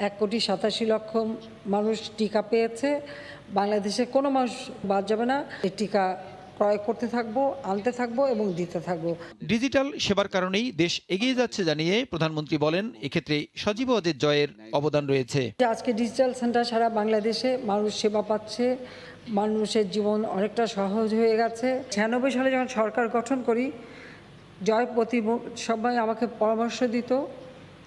1,87,00,000 মানুষ টিকা পেয়েছে। বাংলাদেশে কোনো মানুষ বাদ যাবে না। এই টিকা ক্রয় করতে থাকবো, আনতে থাকবো এবং দিতে থাকবো। ডিজিটাল সেবার কারণেই দেশ এগিয়ে যাচ্ছে জানিয়ে প্রধানমন্ত্রী বলেন, এক্ষেত্রে সজীব ওয়াজেদ জয়ের অবদান রয়েছে। আজকে ডিজিটাল সেন্টার সারা বাংলাদেশে মানুষ সেবা পাচ্ছে, মানুষের জীবন অনেকটা সহজ হয়ে গেছে। 96 সালে যখন সরকার গঠন করি, জয় প্রতি সময় আমাকে পরামর্শ দিত,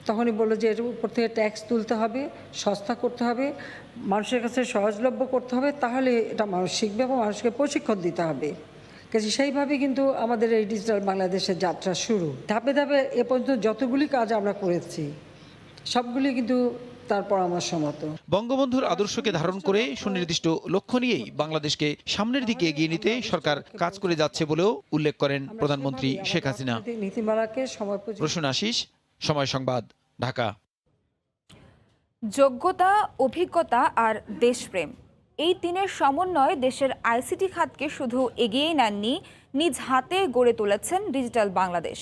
তখনই বললো যে এর উপর থেকে ট্যাক্স তুলতে হবে, সস্তা করতে হবে, মানুষের কাছে সহজলভ্য করতে হবে, তাহলে এটা মানুষ শিখবে এবং মানুষকে প্রশিক্ষণ দিতে হবে। কাজে সেইভাবে কিন্তু আমাদের এই ডিজিটাল বাংলাদেশের যাত্রা শুরু। ধাপে ধাপে এ পর্যন্ত যতগুলি কাজ আমরা করেছি সবগুলি কিন্তু তার পরামর্শ মতো। বঙ্গবন্ধুর আদর্শকে ধারণ করে সুনির্দিষ্ট লক্ষ্য নিয়েই বাংলাদেশকে সামনের দিকে এগিয়ে নিতে সরকার কাজ করে যাচ্ছে বলেও উল্লেখ করেন প্রধানমন্ত্রী শেখ হাসিনা। নীতিমালাকে সময় রসুন আশিস, সময় সংবাদ, ঢাকা। যোগ্যতা, অভিজ্ঞতা আর দেশপ্রেম, এই তিনের সমন্বয় দেশের আইসিটি খাতকে শুধু এগিয়ে নেননি, নিজ হাতে গড়ে তুলেছেন ডিজিটাল বাংলাদেশ।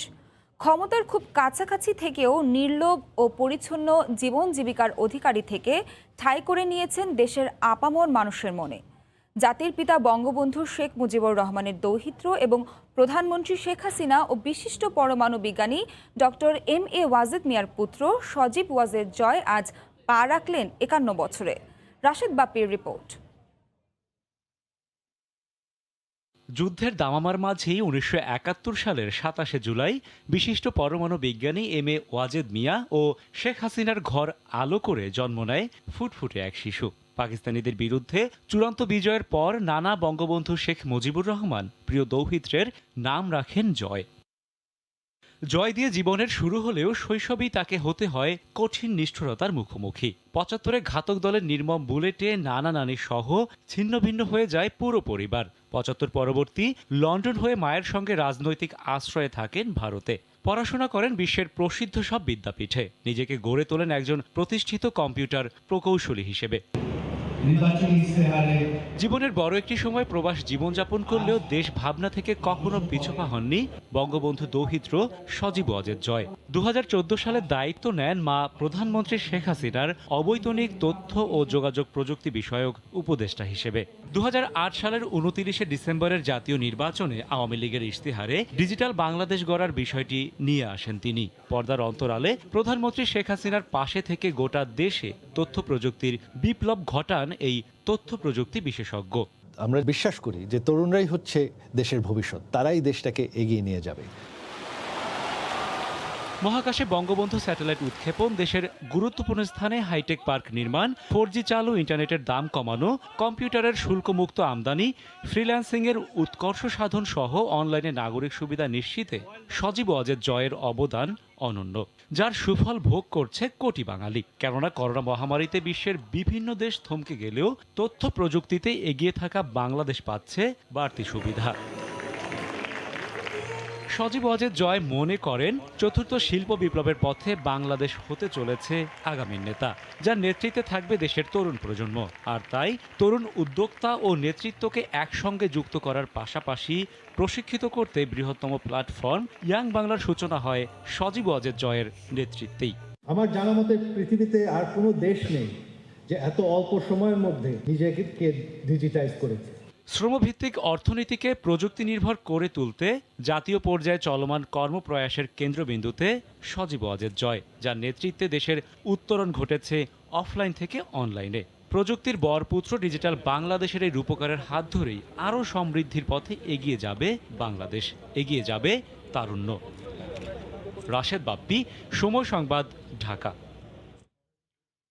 ক্ষমতার খুব কাছাকাছি থেকেও নির্লোভ ও পরিচ্ছন্ন জীবন জীবিকার অধিকারী থেকে ঠাঁই করে নিয়েছেন দেশের আপামর মানুষের মনে। জাতির পিতা বঙ্গবন্ধু শেখ মুজিবুর রহমানের দৌহিত্র এবং প্রধানমন্ত্রী শেখ হাসিনা ও বিশিষ্ট পরমাণু বিজ্ঞানী ডক্টর MA ওয়াজেদ মিয়ার পুত্র সজীব ওয়াজেদ জয় আজ পা রাখলেন 51 বছরে। রাশেদ বাপ্পির রিপোর্ট। যুদ্ধের দামামার মাঝেই 1971 সালের 27 জুলাই বিশিষ্ট পরমাণু বিজ্ঞানী MA ওয়াজেদ মিয়া ও শেখ হাসিনার ঘর আলো করে জন্ম নেয় ফুটফুটে এক শিশু। পাকিস্তানিদের বিরুদ্ধে চূড়ান্ত বিজয়ের পর নানা বঙ্গবন্ধু শেখ মুজিবুর রহমান প্রিয় দৌহিত্রের নাম রাখেন জয়। জয় দিয়ে জীবনের শুরু হলেও শৈশবেই তাকে হতে হয় কঠিন নিষ্ঠুরতার মুখোমুখি। 75-এ ঘাতক দলের নির্মম বুলেটে নানা নানি সহ ছিন্ন ভিন্ন হয়ে যায় পুরো পরিবার। 75 পরবর্তী লন্ডন হয়ে মায়ের সঙ্গে রাজনৈতিক আশ্রয়ে থাকেন ভারতে। পড়াশোনা করেন বিশ্বের প্রসিদ্ধ সব বিদ্যাপীঠে। নিজেকে গড়ে তোলেন একজন প্রতিষ্ঠিত কম্পিউটার প্রকৌশলী হিসেবে। জীবনের বড় একটি সময় প্রবাস জীবনযাপন করলেও দেশ ভাবনা থেকে কখনো পিছপা হননি বঙ্গবন্ধু দৌহিত্র সজীব ওয়াজেদ জয়। 2014 সালে দায়িত্ব নেন মা প্রধানমন্ত্রী শেখ হাসিনার অবৈতনিক তথ্য ও যোগাযোগ প্রযুক্তি বিষয়ক উপদেষ্টা হিসেবে। 2008 সালের 29 ডিসেম্বরের জাতীয় নির্বাচনে আওয়ামী লীগের ইশতেহারে ডিজিটাল বাংলাদেশ গড়ার বিষয়টি নিয়ে আসেন তিনি। পর্দার অন্তরালে প্রধানমন্ত্রী শেখ হাসিনার পাশে থেকে গোটা দেশে তথ্য প্রযুক্তির বিপ্লব ঘটান এই তথ্য প্রযুক্তি বিশেষজ্ঞ। আমরা বিশ্বাস করি যে তরুণরাই হচ্ছে দেশের ভবিষ্যৎ, তারাই দেশটাকে এগিয়ে নিয়ে যাবে। মহাকাশে বঙ্গবন্ধু স্যাটেলাইট উৎক্ষেপণ, দেশের গুরুত্বপূর্ণ স্থানে হাইটেক পার্ক নির্মাণ, 4G চালু, ইন্টারনেটের দাম কমানো, কম্পিউটারের শুল্কমুক্ত আমদানি, ফ্রিল্যান্সিংয়ের উৎকর্ষ সাধন সহ অনলাইনে নাগরিক সুবিধা নিশ্চিতে সজীব ওয়াজেদ জয়ের অবদান অনন্য, যার সুফল ভোগ করছে কোটি বাঙালি। কেননা করোনা মহামারীতে বিশ্বের বিভিন্ন দেশ থমকে গেলেও তথ্য প্রযুক্তিতে এগিয়ে থাকা বাংলাদেশ পাচ্ছে বাড়তি সুবিধা। সজীব ওয়াজেদ জয় মনে করেন, চতুর্থ শিল্প বিপ্লবের পথে বাংলাদেশ হতে চলেছে আগামীর নেতা, যার নেতৃত্বে থাকবে দেশের তরুণ প্রজন্ম। আর তাই তরুণ উদ্যোক্তা ও নেতৃত্বকে একসঙ্গে যুক্ত করার পাশাপাশি প্রশিক্ষিত করতে বৃহত্তম প্ল্যাটফর্ম ইয়াং বাংলার সূচনা হয় সজীব ওয়াজেদ জয়ের নেতৃত্বেই। আমার জানা মতে পৃথিবীতে আর কোনো দেশ নেই যে এত অল্প সময়ের মধ্যে নিজেকে ডিজিটাইজ করেছে। শ্রমভিত্তিক অর্থনীতিকে প্রযুক্তি নির্ভর করে তুলতে জাতীয় পর্যায়ে চলমান কর্মপ্রয়াসের কেন্দ্রবিন্দুতে সজীব ওয়াজেদ জয়, যার নেতৃত্বে দেশের উত্তরণ ঘটেছে অফলাইন থেকে অনলাইনে। প্রযুক্তির বরপুত্র ডিজিটাল বাংলাদেশের এই রূপকারের হাত ধরেই আরও সমৃদ্ধির পথে এগিয়ে যাবে বাংলাদেশ, এগিয়ে যাবে তারুণ্য। রাশেদ বাপ্পি, সময় সংবাদ, ঢাকা।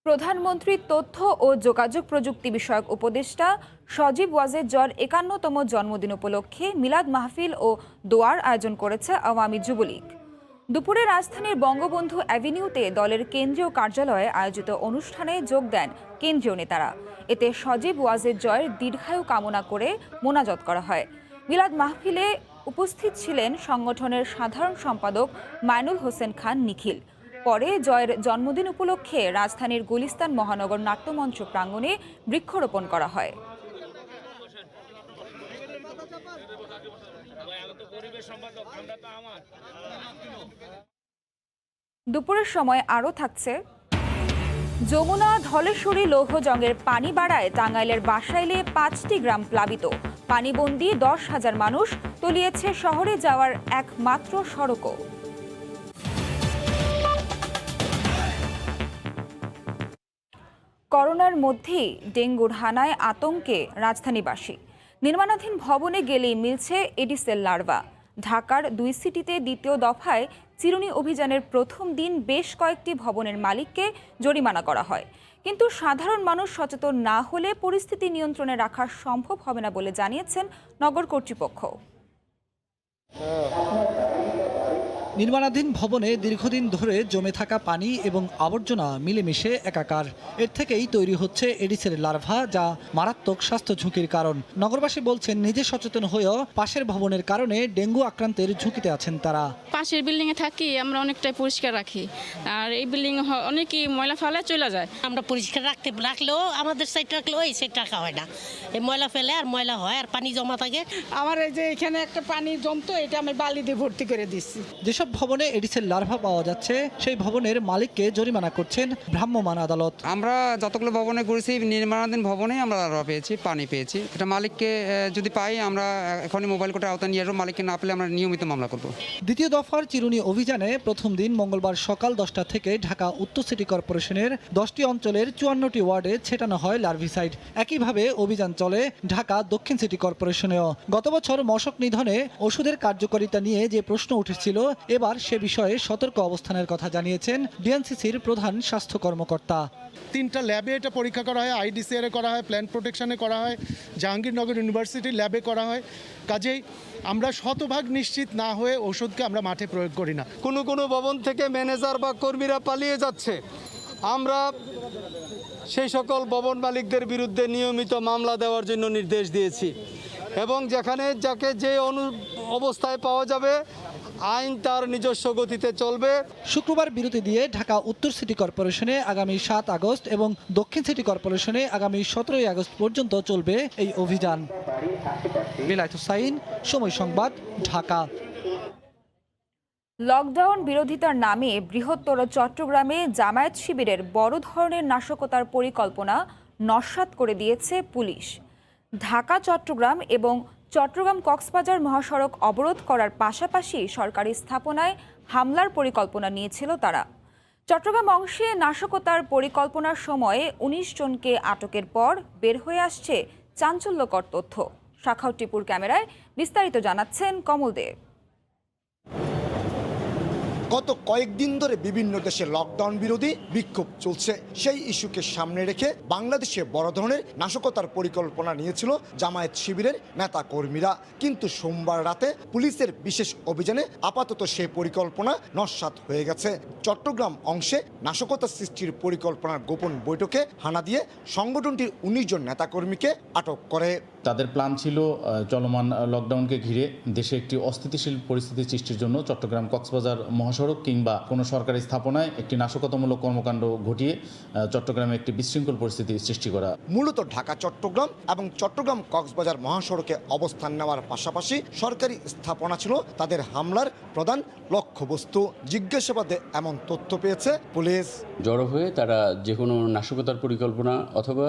প্রধানমন্ত্রী তথ্য ও যোগাযোগ প্রযুক্তি বিষয়ক উপদেষ্টা সজীব ওয়াজেদ জয়ের ৫১তম জন্মদিন উপলক্ষে মিলাদ মাহফিল ও দোয়ার আয়োজন করেছে আওয়ামী যুবলীগ। দুপুরে রাজধানীর বঙ্গবন্ধু অ্যাভিনিউতে দলের কেন্দ্রীয় কার্যালয়ে আয়োজিত অনুষ্ঠানে যোগ দেন কেন্দ্রীয় নেতারা। এতে সজীব ওয়াজেদ জয়ের দীর্ঘায়ু কামনা করে মোনাজাত করা হয়। মিলাদ মাহফিলে উপস্থিত ছিলেন সংগঠনের সাধারণ সম্পাদক মাইনুল হোসেন খান নিখিল। পরে জয়ের জন্মদিন উপলক্ষে রাজধানীর গুলিস্তান মহানগর নাট্যমঞ্চ প্রাঙ্গণে বৃক্ষরোপণ করা হয়। দুপুরের সময় আরও থাকছে, যমুনা ধলেশ্বরী লৌহজংয়ের পানি বাড়ায় টাঙ্গাইলের বাসাইলে ৫টি গ্রাম প্লাবিত, পানিবন্দী ১০,০০০ মানুষ, তলিয়েছে শহরে যাওয়ার একমাত্র সড়কও। করোনার মধ্যেই ডেঙ্গুর হানায় আতঙ্কে রাজধানীবাসী। নির্মাণাধীন ভবনে গেলেই মিলছে এডিসের লার্ভা। ঢাকার ২ সিটিতে দ্বিতীয় দফায় চিরুনি অভিযানের প্রথম দিন বেশ কয়েকটি ভবনের মালিককে জরিমানা করা হয়। কিন্তু সাধারণ মানুষ সচেতন না হলে পরিস্থিতি নিয়ন্ত্রণে রাখা সম্ভব হবে না বলে জানিয়েছেন নগর কর্তৃপক্ষ। নির্মাণাধীন ভবনে দীর্ঘদিন ধরে জমে থাকা পানি এবং আবর্জনা মিলেমিশে একাকার। এর থেকেই তৈরি হচ্ছে এডিসের লার্ভা, যা মারাত্মক স্বাস্থ্য ঝুঁকির কারণ। নগরবাসী বলছেন, নিজে সচেতন হয়েও পাশের ভবনের কারণে ডেঙ্গু আক্রান্তের ঝুঁকিতে আছেন তারা। পাশের বিল্ডিংয়ে থাকি, আমরা অনেকটাই পরিষ্কার রাখি, আর এই বিল্ডিং অনেকই ময়লা ফেলে চলে যায়। আমরা পরিষ্কার রাখলেও আমাদের সাইড রাখলেও এই সাইড রাখা হয় না, এই ময়লা ফেলে আর ময়লা হয় আর পানি জমা থাকে। আমার এই যে এখানে একটা পানি জমতো, এটা আমি বালি দিয়ে ভর্তি করে দিচ্ছি। যেসব ভবনে এডিসের লার্ভা পাওয়া যাচ্ছে সেই ভবনের মালিককে জরিমানা করছেন ভ্রাম্যমাণ আদালত। আমরা যতগুলো ভবনে ঘুরেছি, নির্মাণাধীন ভবনেই আমরা লার্ভা পেয়েছি, পানি পেয়েছি। এটা মালিককে যদি পাই আমরা এখনই মোবাইল কোর্টের আওতায় নিয়ে আসবো, মালিককে না পেলে আমরা নিয়মিত মামলা করব। দ্বিতীয় দফার চিরুনি অভিযানে প্রথম দিন মঙ্গলবার সকাল 10টা থেকে ঢাকা উত্তর সিটি কর্পোরেশনের 10টি অঞ্চলের 54টি ওয়ার্ডে ছেটানো হয় লার্ভিসাইড। একইভাবে অভিযান চলে ঢাকা দক্ষিণ সিটি কর্পোরেশনেও। গত বছর মশক নিধনে ওষুধের কার্যকারিতা নিয়ে যে প্রশ্ন উঠেছিল, এবার সে বিষয়ে সতর্ক অবস্থানের কথা জানিয়েছেন ডিএনসিসির প্রধান স্বাস্থ্য কর্মকর্তা। 3টা ল্যাবে এটা পরীক্ষা করা হয়, আইডিসিআরে করা হয়, প্ল্যান্ট প্রোটেকশনে করা হয়, জাহাঙ্গীরনগর ইউনিভার্সিটির ল্যাবে করা হয়। কাজেই আমরা শতভাগ নিশ্চিত না হয়ে ওষুধকে আমরা মাঠে প্রয়োগ করি না। কোনো ভবন থেকে ম্যানেজার বা কর্মীরা পালিয়ে যাচ্ছে, আমরা সেই সকল ভবন মালিকদের বিরুদ্ধে নিয়মিত মামলা দেওয়ার জন্য নির্দেশ দিয়েছি এবং যেখানে যাকে যে অবস্থায় পাওয়া যাবে আইন তার নিজস্ব গতিতে চলবে। শুক্রবার বিরতি দিয়ে ঢাকা উত্তর সিটি কর্পোরেশনে আগামী 7 আগস্ট এবং দক্ষিণ সিটি কর্পোরেশনে আগামী 17 আগস্ট পর্যন্ত চলবে এই অভিযান। বেলায়েত হুসাইন, সময় সংবাদ, ঢাকা। লকডাউন বিরোধিতার নামে বৃহত্তর চট্টগ্রামে জামায়াত শিবিরের বড় ধরনের নাশকতার পরিকল্পনা নস্যাৎ করে দিয়েছে পুলিশ। ঢাকা চট্টগ্রাম এবং চট্টগ্রাম কক্সবাজার মহাসড়ক অবরোধ করার পাশাপাশি সরকারি স্থাপনায় হামলার পরিকল্পনা নিয়েছিল তারা। চট্টগ্রাম অংশে নাশকতার পরিকল্পনার সময়ে 19 জনকে আটকের পর বের হয়ে আসছে চাঞ্চল্যকর তথ্য। শাখাউত টিপুর ক্যামেরায় বিস্তারিত জানাচ্ছেন কমল দেব। গত কয়েকদিন ধরে বিভিন্ন দেশে লকডাউন বিরোধী বিক্ষোভ চলছে। সেই ইস্যুকে সামনে রেখে বাংলাদেশে বড় ধরনের নাশকতার পরিকল্পনা নিয়েছিল জামায়াত শিবিরের নেতা কর্মীরা, কিন্তু সোমবার রাতে পুলিশের বিশেষ অভিযানে আপাতত সেই পরিকল্পনা নস্যাৎ হয়ে গেছে। চট্টগ্রাম অংশে নাশকতা সৃষ্টির পরিকল্পনার গোপন বৈঠকে হানা দিয়ে সংগঠনটির 19 জন নেতাকর্মীকে আটক করে। তাদের প্ল্যান ছিল চলমান লকডাউনকে ঘিরে দেশে একটি অস্থিতিশীল পরিস্থিতি সৃষ্টির জন্য চট্টগ্রাম কক্সবাজার মহাসড়ক কিংবা কোনো সরকারি স্থাপনায় একটি নাশকতামূলক কর্মকাণ্ড ঘটিয়ে চট্টগ্রামে একটি বিশৃঙ্খল পরিস্থিতি সৃষ্টি করা। মূলত ঢাকা চট্টগ্রাম এবং চট্টগ্রাম কক্সবাজার মহাসড়কে অবস্থান নেওয়ার পাশাপাশি সরকারি স্থাপনা ছিল তাদের হামলার প্রধান লক্ষ্যবস্তু। জিজ্ঞাসাবাদে এমন তথ্য পেয়েছে পুলিশ। জড়ো হয়ে তারা যে কোনো নাশকতার পরিকল্পনা অথবা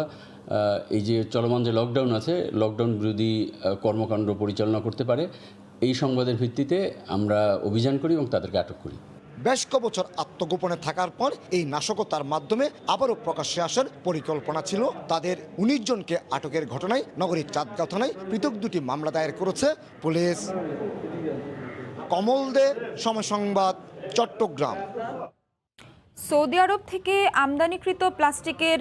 এই যে চলমান যে লকডাউন আছে, লকডাউন বিরোধী কর্মকাণ্ড পরিচালনা করতে পারে, এই সংবাদের ভিত্তিতে আমরা অভিযান করি এবং তাদেরকে আটক করি। বেশ কবছর আত্মগোপনে থাকার পর এই নাশকতার মাধ্যমে আবারও প্রকাশ্যে আসার পরিকল্পনা ছিল তাদের। 19 জনকে আটকের ঘটনায় নগরীর চাঁদগাঁও থানায় পৃথক 2টি মামলা দায়ের করেছে পুলিশ। কমল দে, সময় সংবাদ, চট্টগ্রাম। সৌদি আরব থেকে আমদানিকৃত প্লাস্টিকের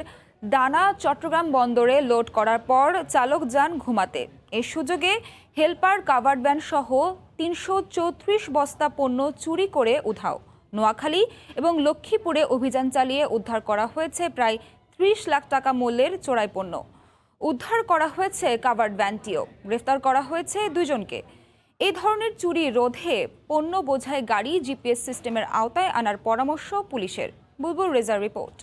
দানা চট্টগ্রাম বন্দরে লোড করার পর চালক যান ঘুমাতে। এই সুযোগে হেলপার কাভার্ড ভ্যান সহ 334 বস্তা পণ্য চুরি করে উধাও। নোয়াখালী এবং লক্ষ্মীপুরে অভিযান চালিয়ে উদ্ধার করা হয়েছে প্রায় 30 লাখ টাকা মূল্যের চোরাই পণ্য। উদ্ধার করা হয়েছে কাভার্ড ভ্যানটিও। গ্রেফতার করা হয়েছে 2 জনকে। এই ধরনের চুরি রোধে পণ্য বোঝাই গাড়ি জিপিএস সিস্টেমের আওতায় আনার পরামর্শ পুলিশের। বুলবুল রেজার রিপোর্ট।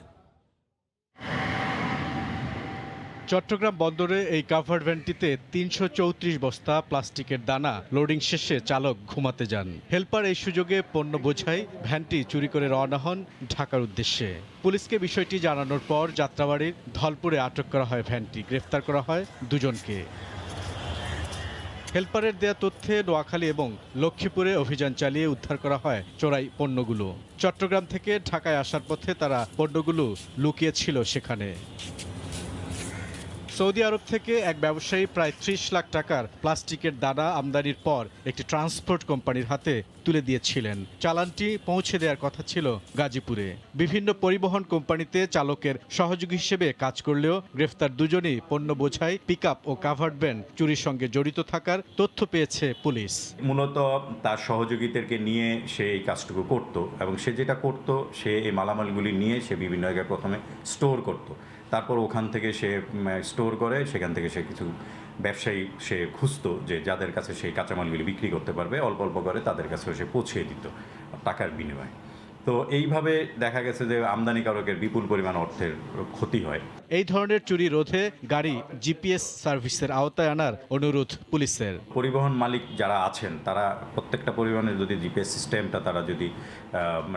চট্টগ্রাম বন্দরে এই কাভার্ড ভ্যানটিতে 334 বস্তা প্লাস্টিকের দানা লোডিং শেষে চালক ঘুমাতে যান। হেলপার এই সুযোগে পণ্য বোঝাই ভ্যানটি চুরি করে রওনা হন ঢাকার উদ্দেশ্যে। পুলিশকে বিষয়টি জানানোর পর যাত্রাবাড়ির ধলপুরে আটক করা হয় ভ্যানটি। গ্রেফতার করা হয় 2 জনকে। হেলপারের দেয়া তথ্যে নোয়াখালী এবং লক্ষ্মীপুরে অভিযান চালিয়ে উদ্ধার করা হয় চোরাই পণ্যগুলো। চট্টগ্রাম থেকে ঢাকায় আসার পথে তারা পণ্যগুলো লুকিয়েছিল সেখানে। সৌদি আরব থেকে এক ব্যবসায়ী প্রায় 30 লাখ টাকার প্লাস্টিকের দানা আমদানির পর একটি ট্রান্সপোর্ট কোম্পানির হাতে তুলে দিয়েছিলেন। চালানটি পৌঁছে দেওয়ার কথা ছিল গাজীপুরে। বিভিন্ন পরিবহন কোম্পানিতে চালকের সহযোগী হিসেবে কাজ করলেও গ্রেফতার 2 জনই পণ্য বোঝাই পিকআপ ও কাভার্ড ভ্যান চুরির সঙ্গে জড়িত থাকার তথ্য পেয়েছে পুলিশ। মূলত তার সহযোগীদেরকে নিয়ে সে এই কাজটুকু করত এবং সে যেটা করত, সে এই মালামালগুলি নিয়ে সে বিভিন্ন জায়গায় প্রথমে স্টোর করত। তারপর ওখান থেকে সে স্টোর করে সেখান থেকে সে কিছু ব্যবসায়ী সে খুঁজতো যে যাদের কাছে সেই কাঁচামালগুলি বিক্রি করতে পারবে, অল্প অল্প করে তাদের কাছে সে পৌঁছিয়ে দিত টাকার বিনিময়ে। তো এইভাবে দেখা গেছে যে আমদানিকারকের বিপুল পরিমাণ অর্থের ক্ষতি হয়। এই ধরনের চুরি রোধে গাড়ি জিপিএস সার্ভিসের আওতায় আনার অনুরোধ পুলিশের। পরিবহন মালিক যারা আছেন তারা প্রত্যেকটা পরিবহনের যদি জিপিএস সিস্টেমটা তারা যদি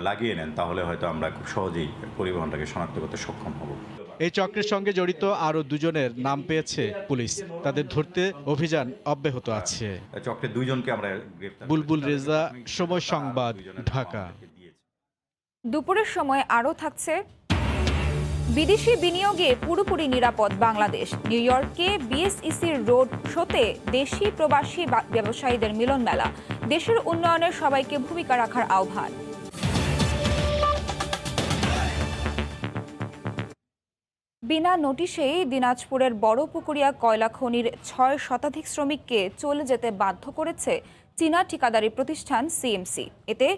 লাগিয়ে নেন, তাহলে হয়তো আমরা খুব সহজেই পরিবহনটাকে শনাক্ত করতে সক্ষম হব। এই চক্রের সঙ্গে জড়িত আরও 2 জনের নাম পেয়েছে পুলিশ। তাদের ধরতে অভিযান অব্যাহত আছে। চক্রের 2 জনকে আমরা বুলবুল রেজা, সময় সংবাদ, ঢাকা। দুপুরের সময় আরও থাকছে বিদেশি বিনিয়োগে পুরোপুরি নিরাপদ বাংলাদেশ। নিউ ইয়র্কে বিএসইসির রোড শোতে দেশি প্রবাসী ব্যবসায়ীদের মিলন মেলা। দেশের উন্নয়নে সবাইকে ভূমিকা রাখার আহ্বান। বিনা নোটিশেই দিনাজপুরের বড়পুকুরিয়া কয়লা খনির 6 শতাধিক শ্রমিককে চলে যেতে বাধ্য করেছে চীনা ঠিকাদারি প্রতিষ্ঠান সিএমসি। এতে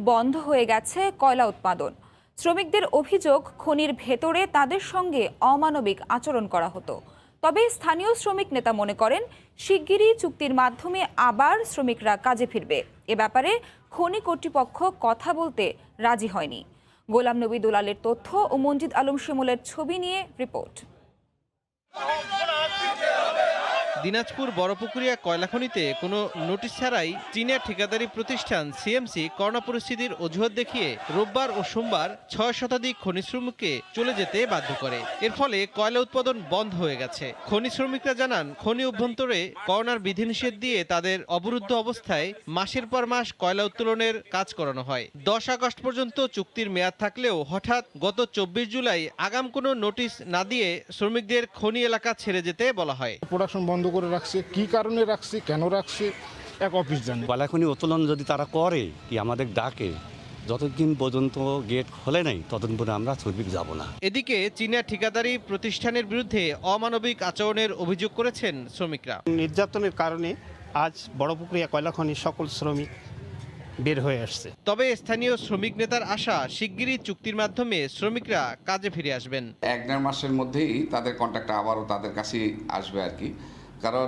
বন্ধ হয়ে গেছে কয়লা উৎপাদন। শ্রমিকদের অভিযোগ, খনির ভেতরে তাদের সঙ্গে অমানবিক আচরণ করা হতো। তবে স্থানীয় শ্রমিক নেতা মনে করেন শিগগিরই চুক্তির মাধ্যমে আবার শ্রমিকরা কাজে ফিরবে। এ ব্যাপারে খনি কর্তৃপক্ষ কথা বলতে রাজি হয়নি। গোলাম নবী দুলালের তথ্য ও মঞ্জিদ আলম শিমুলের ছবি নিয়ে রিপোর্ট। দিনাজপুর বড়পুকুরিয়া কয়লা খনিতে কোনো নোটিশ ছাড়াই চীনের ঠিকাদারি প্রতিষ্ঠান সিএমসি করোনা পরিস্থিতির অজুহাত দেখিয়ে রোববার ও সোমবার 6 শতাধিক খনি শ্রমিককে চলে যেতে বাধ্য করে। এর ফলে কয়লা উৎপাদন বন্ধ হয়ে গেছে। খনি শ্রমিকরা জানান, খনি অভ্যন্তরে করোনার বিধিনিষেধ দিয়ে তাদের অবরুদ্ধ অবস্থায় মাসের পর মাস কয়লা উত্তোলনের কাজ করানো হয়। 10 আগস্ট পর্যন্ত চুক্তির মেয়াদ থাকলেও হঠাৎ গত 24 জুলাই আগাম কোনো নোটিশ না দিয়ে শ্রমিকদের খনি এলাকা ছেড়ে যেতে বলা হয়। প্রোডাকশন বন্ধ করে রাখছে, কি কারণে রাখছে, কেন রাখছে, এক অফিস জানে। কয়লা খনি উত্তোলন যদি তারা করে কি আমাদের ডাকে, যতদিন পর্যন্ত গেট খোলে নাই ততদিন পর্যন্ত আমরা শ্রমিক যাব না। এদিকে চীনা ঠিকাদারি প্রতিষ্ঠানের বিরুদ্ধে অমানবিক আচরণের অভিযোগ করেছেন শ্রমিকরা। নির্যাতনের কারণে আজ বড়পুকুরিয়া কয়লা খনির সকল শ্রমিক বের হয়ে আসছে। তবে স্থানীয় শ্রমিক নেতার আশা শিগগিরই চুক্তির মাধ্যমে শ্রমিকরা কাজে ফিরে আসবেন। 1-1.5 মাসের মধ্যেই তাদের কন্ট্রাক্ট আবারও তাদের কাছে আসবে আর কি, কারণ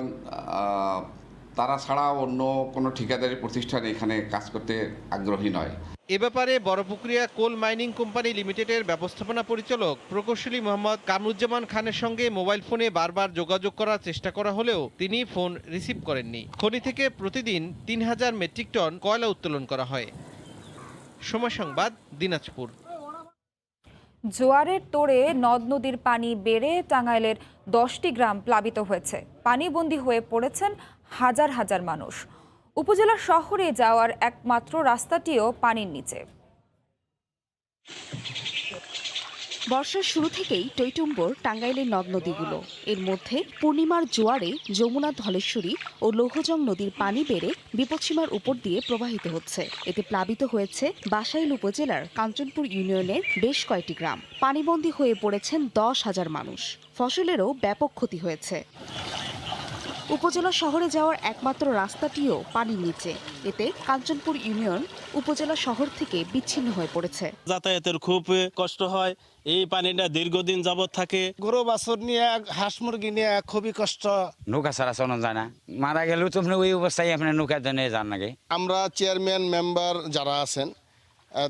তারা ছাড়া অন্য কোনো ঠিকাদারি প্রতিষ্ঠান এখানে কাজ করতে আগ্রহী নয়। এ ব্যাপারে বড়পুকুরিয়া কোল মাইনিং কোম্পানি লিমিটেডের ব্যবস্থাপনা পরিচালক প্রকৌশলী মোহাম্মদ কামরুজ্জামান খানের সঙ্গে মোবাইল ফোনে বারবার যোগাযোগ করার চেষ্টা করা হলেও তিনি ফোন রিসিভ করেননি। খনি থেকে প্রতিদিন 3000 মেট্রিক টন কয়লা উত্তোলন করা হয়। সময় সংবাদ, দিনাজপুর। জোয়ারের তোড়ে নদ নদীর পানি বেড়ে টাঙ্গাইলের 10টি গ্রাম প্লাবিত হয়েছে। পানিবন্দী হয়ে পড়েছেন হাজার হাজার মানুষ। উপজেলা শহরে যাওয়ার একমাত্র রাস্তাটিও পানির নিচে। বর্ষার শুরু থেকেই টইটুম্বর টাঙ্গাইলের নদ নদীগুলো। এর মধ্যে পূর্ণিমার জোয়ারে যমুনা, ধলেশ্বরী ও লৌহজং নদীর পানি বেড়ে বিপদসীমার উপর দিয়ে প্রবাহিত হচ্ছে। এতে প্লাবিত হয়েছে বাসাইল উপজেলার কাঞ্চনপুর ইউনিয়নের বেশ কয়েকটি গ্রাম। পানিবন্দী হয়ে পড়েছেন 10,000 মানুষ। ফসলেরও ব্যাপক ক্ষতি হয়েছে। উপজেলা শহরে যাওয়ার একমাত্র রাস্তাটিও পানির নিচে। এতে কাঞ্চনপুর ইউনিয়ন উপজেলা শহর থেকে বিচ্ছিন্ন হয়ে পড়েছে। যাতায়াতের খুব কষ্ট হয়, এই পানিটা দীর্ঘদিন যাবৎ থাকে। গরু বাছুর নিয়ে, হাঁস মুরগি নিয়ে খুবই কষ্ট। নৌকা ছাড়া চলন যায় না, মারা গেলেও তো ওই অবস্থায় আপনার নৌকা নিয়ে যান নাকি। আমরা চেয়ারম্যান মেম্বার যারা আছেন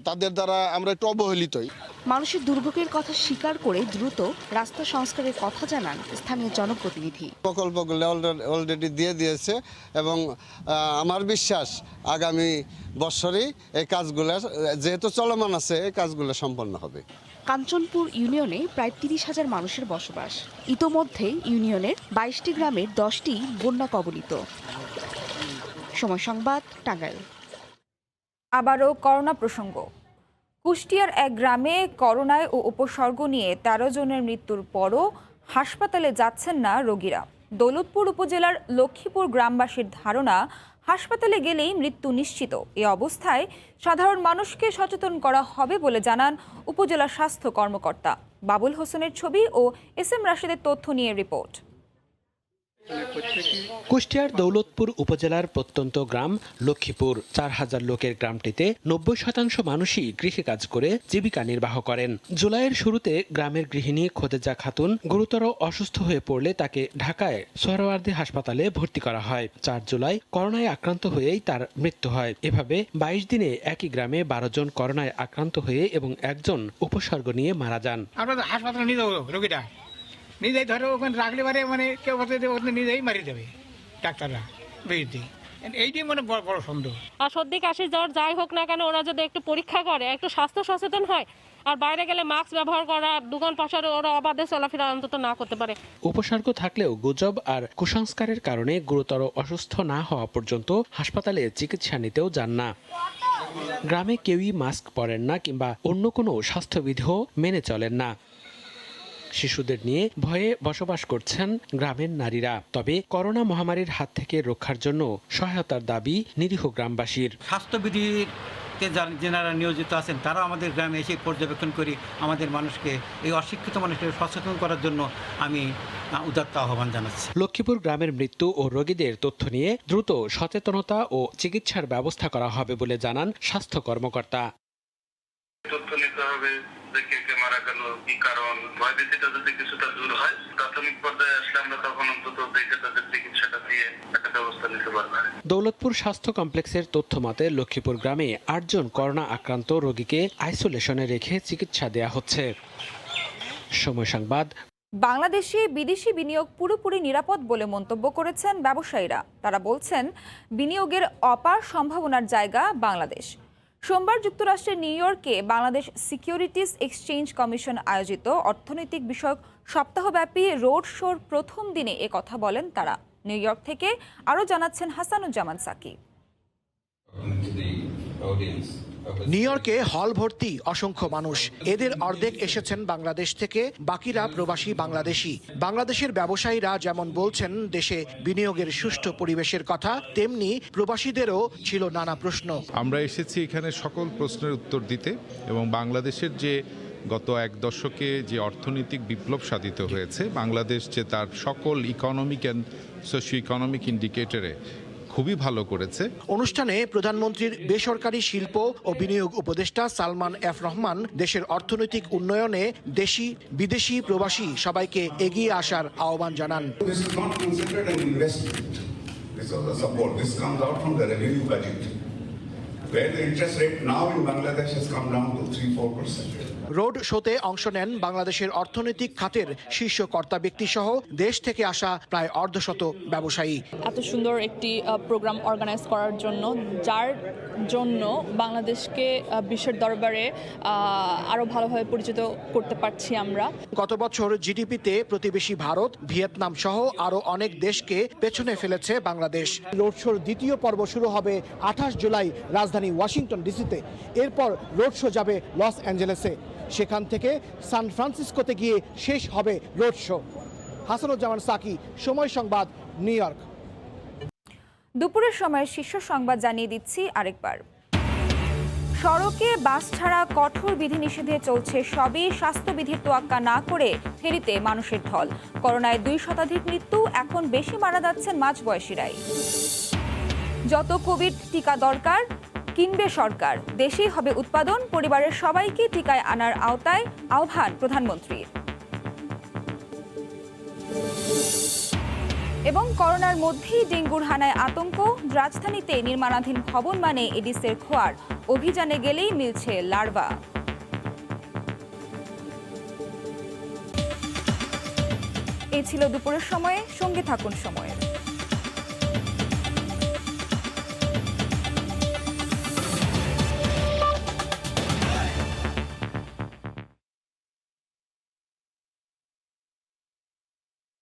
তাদের দ্বারা আমরা একটু অবহেলিতই। মানুষের দুর্ভোগের কথা স্বীকার করে দ্রুত রাস্তা সংস্কারের কথা জানান স্থানীয় জনপ্রতিনিধি। প্রকল্পগুলো অলরেডি দিয়ে দিয়েছে এবং আমার বিশ্বাস আগামী বছরেই এই কাজগুলো যেহেতু চলমান আছে এই কাজগুলো সম্পন্ন হবে। কাঞ্চনপুর ইউনিয়নে প্রায় 30,000 মানুষের বসবাস। ইতোমধ্যে ইউনিয়নের 22টি গ্রামের 10টি বন্যা কবলিত। সময় সংবাদ, টাঙ্গাইল। আবারও করোনা প্রসঙ্গ। কুষ্টিয়ার এক গ্রামে করোনায় ও উপসর্গ নিয়ে 13 জনের মৃত্যুর পরও হাসপাতালে যাচ্ছেন না রোগীরা। দৌলতপুর উপজেলার লক্ষ্মীপুর গ্রামবাসীর ধারণা, হাসপাতালে গেলেই মৃত্যু নিশ্চিত। এ অবস্থায় সাধারণ মানুষকে সচেতন করা হবে বলে জানান উপজেলা স্বাস্থ্য কর্মকর্তা। বাবুল হোসেনের ছবি ও এস.এম. রাশেদের তথ্য নিয়ে রিপোর্ট। কুষ্টিয়ার দৌলতপুর উপজেলার প্রত্যন্ত গ্রাম লক্ষ্মীপুর। 4000 লোকের গ্রামটিতে 90% মানুষই কৃষিকাজ করে জীবিকা নির্বাহ করেন। জুলাইয়ের শুরুতে গ্রামের গৃহিণী খোদেজা খাতুন গুরুতর অসুস্থ হয়ে পড়লে তাকে ঢাকায় সোহরাওয়ার্দী হাসপাতালে ভর্তি করা হয়। 4 জুলাই করোনায় আক্রান্ত হয়েই তার মৃত্যু হয়। এভাবে 22 দিনে একই গ্রামে 12 জন করোনায় আক্রান্ত হয়ে এবং একজন উপসর্গ নিয়ে মারা যান। হাসপাতালে নিয়ে যাবো রোগীটা, নিজেই ধরো ওখানে রাখলে পারে কেউ নিজেই মারি দেবে ডাক্তাররা বেশি। এইটাই বড় সন্দেহ। আর সর্দি কাশি জ্বর যাই হোক না কেন, ওরা যদি একটু পরীক্ষা করে, একটু স্বাস্থ্য সচেতন হয়, আর বাইরে গেলে মাস্ক ব্যবহার করা, দোকান পাশারে ওরা অবাধে চলাফেরা অন্তত না করতে পারে। উপসর্গ থাকলেও গুজব আর কুসংস্কারের কারণে গুরুতর অসুস্থ না হওয়া পর্যন্ত হাসপাতালে চিকিৎসা নিতেও যান না। গ্রামে কেউই মাস্ক পরেন না কিংবা অন্য কোনো স্বাস্থ্যবিধিও মেনে চলেন না। শিশুদের নিয়ে ভয়ে বসবাস করছেন গ্রামের নারীরা। তবে করোনা মহামারীর হাত থেকে রক্ষার জন্য সহায়তার দাবি নিরীহ গ্রামবাসীর। স্বাস্থ্যবিধিতে যারা নিয়োজিত আছেন তারা আমাদের গ্রামে এসে পর্যবেক্ষণ করি আমাদের মানুষকে, এই অশিক্ষিত মানুষকে সচেতন করার জন্য আমি উদাত্ত আহ্বান জানাচ্ছি। লক্ষ্মীপুর গ্রামের মৃত্যু ও রোগীদের তথ্য নিয়ে দ্রুত সচেতনতা ও চিকিৎসার ব্যবস্থা করা হবে বলে জানান স্বাস্থ্য কর্মকর্তা। তথ্য নিতে হবে, কে মারা গেল, কি কারণ, ভয়ভীতিটা যদি কিছুটা দূর হয়, প্রাথমিক পর্যায়ে আসলে আমরা তখন অন্তত দেখে তাদের চিকিৎসাটা দিয়ে একটা ব্যবস্থা নিতে পারবো। দৌলতপুর স্বাস্থ্য কমপ্লেক্সের তথ্য মতে লক্ষ্মীপুর গ্রামে 8 জন করোনা আক্রান্ত রোগীকে আইসোলেশনে রেখে চিকিৎসা দেয়া হচ্ছে। সময় সংবাদ। বাংলাদেশে বিদেশি বিনিয়োগ পুরোপুরি নিরাপদ বলে মন্তব্য করেছেন ব্যবসায়ীরা। তারা বলছেন, বিনিয়োগের অপার সম্ভাবনার জায়গা বাংলাদেশ। সোমবার যুক্তরাষ্ট্রের নিউ ইয়র্কে বাংলাদেশ সিকিউরিটিজ এক্সচেঞ্জ কমিশন আয়োজিত অর্থনৈতিক বিষয়ক সপ্তাহব্যাপী রোড শোর প্রথম দিনে এ কথা বলেন তারা। নিউ ইয়র্ক থেকে আরও জানাচ্ছেন হাসানুজ্জামান সাকি। নিউ ইয়র্কে হল ভর্তি অসংখ্য মানুষ। এদের অর্ধেক এসেছেন বাংলাদেশ থেকে, বাকিরা প্রবাসী বাংলাদেশি। বাংলাদেশের ব্যবসায়ীরা যেমন বলছেন দেশে বিনিয়োগের সুষ্ঠু পরিবেশের কথা, তেমনি প্রবাসীদেরও ছিল নানা প্রশ্ন। আমরা এসেছি এখানে সকল প্রশ্নের উত্তর দিতে এবং বাংলাদেশের যে গত এক দশকে যে অর্থনৈতিক বিপ্লব সাধিত হয়েছে, বাংলাদেশ যে তার সকল ইকোনমিক অ্যান্ড সোশিও ইকোনমিক ইন্ডিকেটরে খুবই ভালো করেছে। অনুষ্ঠানে প্রধানমন্ত্রীর বেসরকারি শিল্প ও বিনিয়োগ উপদেষ্টা সালমান এফ রহমান দেশের অর্থনৈতিক উন্নয়নে দেশি বিদেশি প্রবাসী সবাইকে এগিয়ে আসার আহ্বান জানান। রোড শোতে অংশ নেন বাংলাদেশের অর্থনৈতিক খাতের শীর্ষ কর্তা ব্যক্তি সহ দেশ থেকে আসা প্রায় অর্ধশত ব্যবসায়ী। এত সুন্দর একটি প্রোগ্রাম অর্গানাইজ করার জন্য, যার জন্য বাংলাদেশকে বিশ্বের দরবারে আরো ভালোভাবে পরিচিত করতে পারছি আমরা। গত বছর জিডিপিতে প্রতিবেশী ভারত, ভিয়েতনাম সহ আরো অনেক দেশকে পেছনে ফেলেছে বাংলাদেশ। রোড শোর দ্বিতীয় পর্ব শুরু হবে 28 জুলাই রাজধানী ওয়াশিংটন ডিসিতে। এরপর রোড শো যাবে লস অ্যাঞ্জেলেসে, সেখান থেকে সান ফ্রান্সিসকোতে গিয়ে শেষ হবে রোড শো। হাসানুজ্জামান সাকি, সময় সংবাদ, নিউ ইয়র্ক। দুপুরের সময়ের শীর্ষ সংবাদ জানিয়ে দিচ্ছি আরেকবার। সড়কে বাস ছাড়া কঠোর বিধিনিষেধে চলছে সবই, স্বাস্থ্যবিধির তোয়াক্কা না করে ফেরিতে মানুষের ঢল। করোনায় 2 শতাধিক মৃত্যু, এখন বেশি মারা যাচ্ছেন মাঝবয়সীরাই। যত কোভিড টিকা দরকার কিনবে সরকার, দেশেই হবে উৎপাদন, পরিবারের সবাইকে টিকায় আনার আওতায় আহ্বান প্রধানমন্ত্রীর। এবং করোনার মধ্যেই ডেঙ্গুর হানায় আতঙ্ক, রাজধানীতে নির্মাণাধীন ভবন মানে এডিসের খোয়ার, অভিযানে গেলেই মিলছে লার্ভা। এই ছিল দুপুরের সময়ে, সঙ্গে থাকুন সময়ের।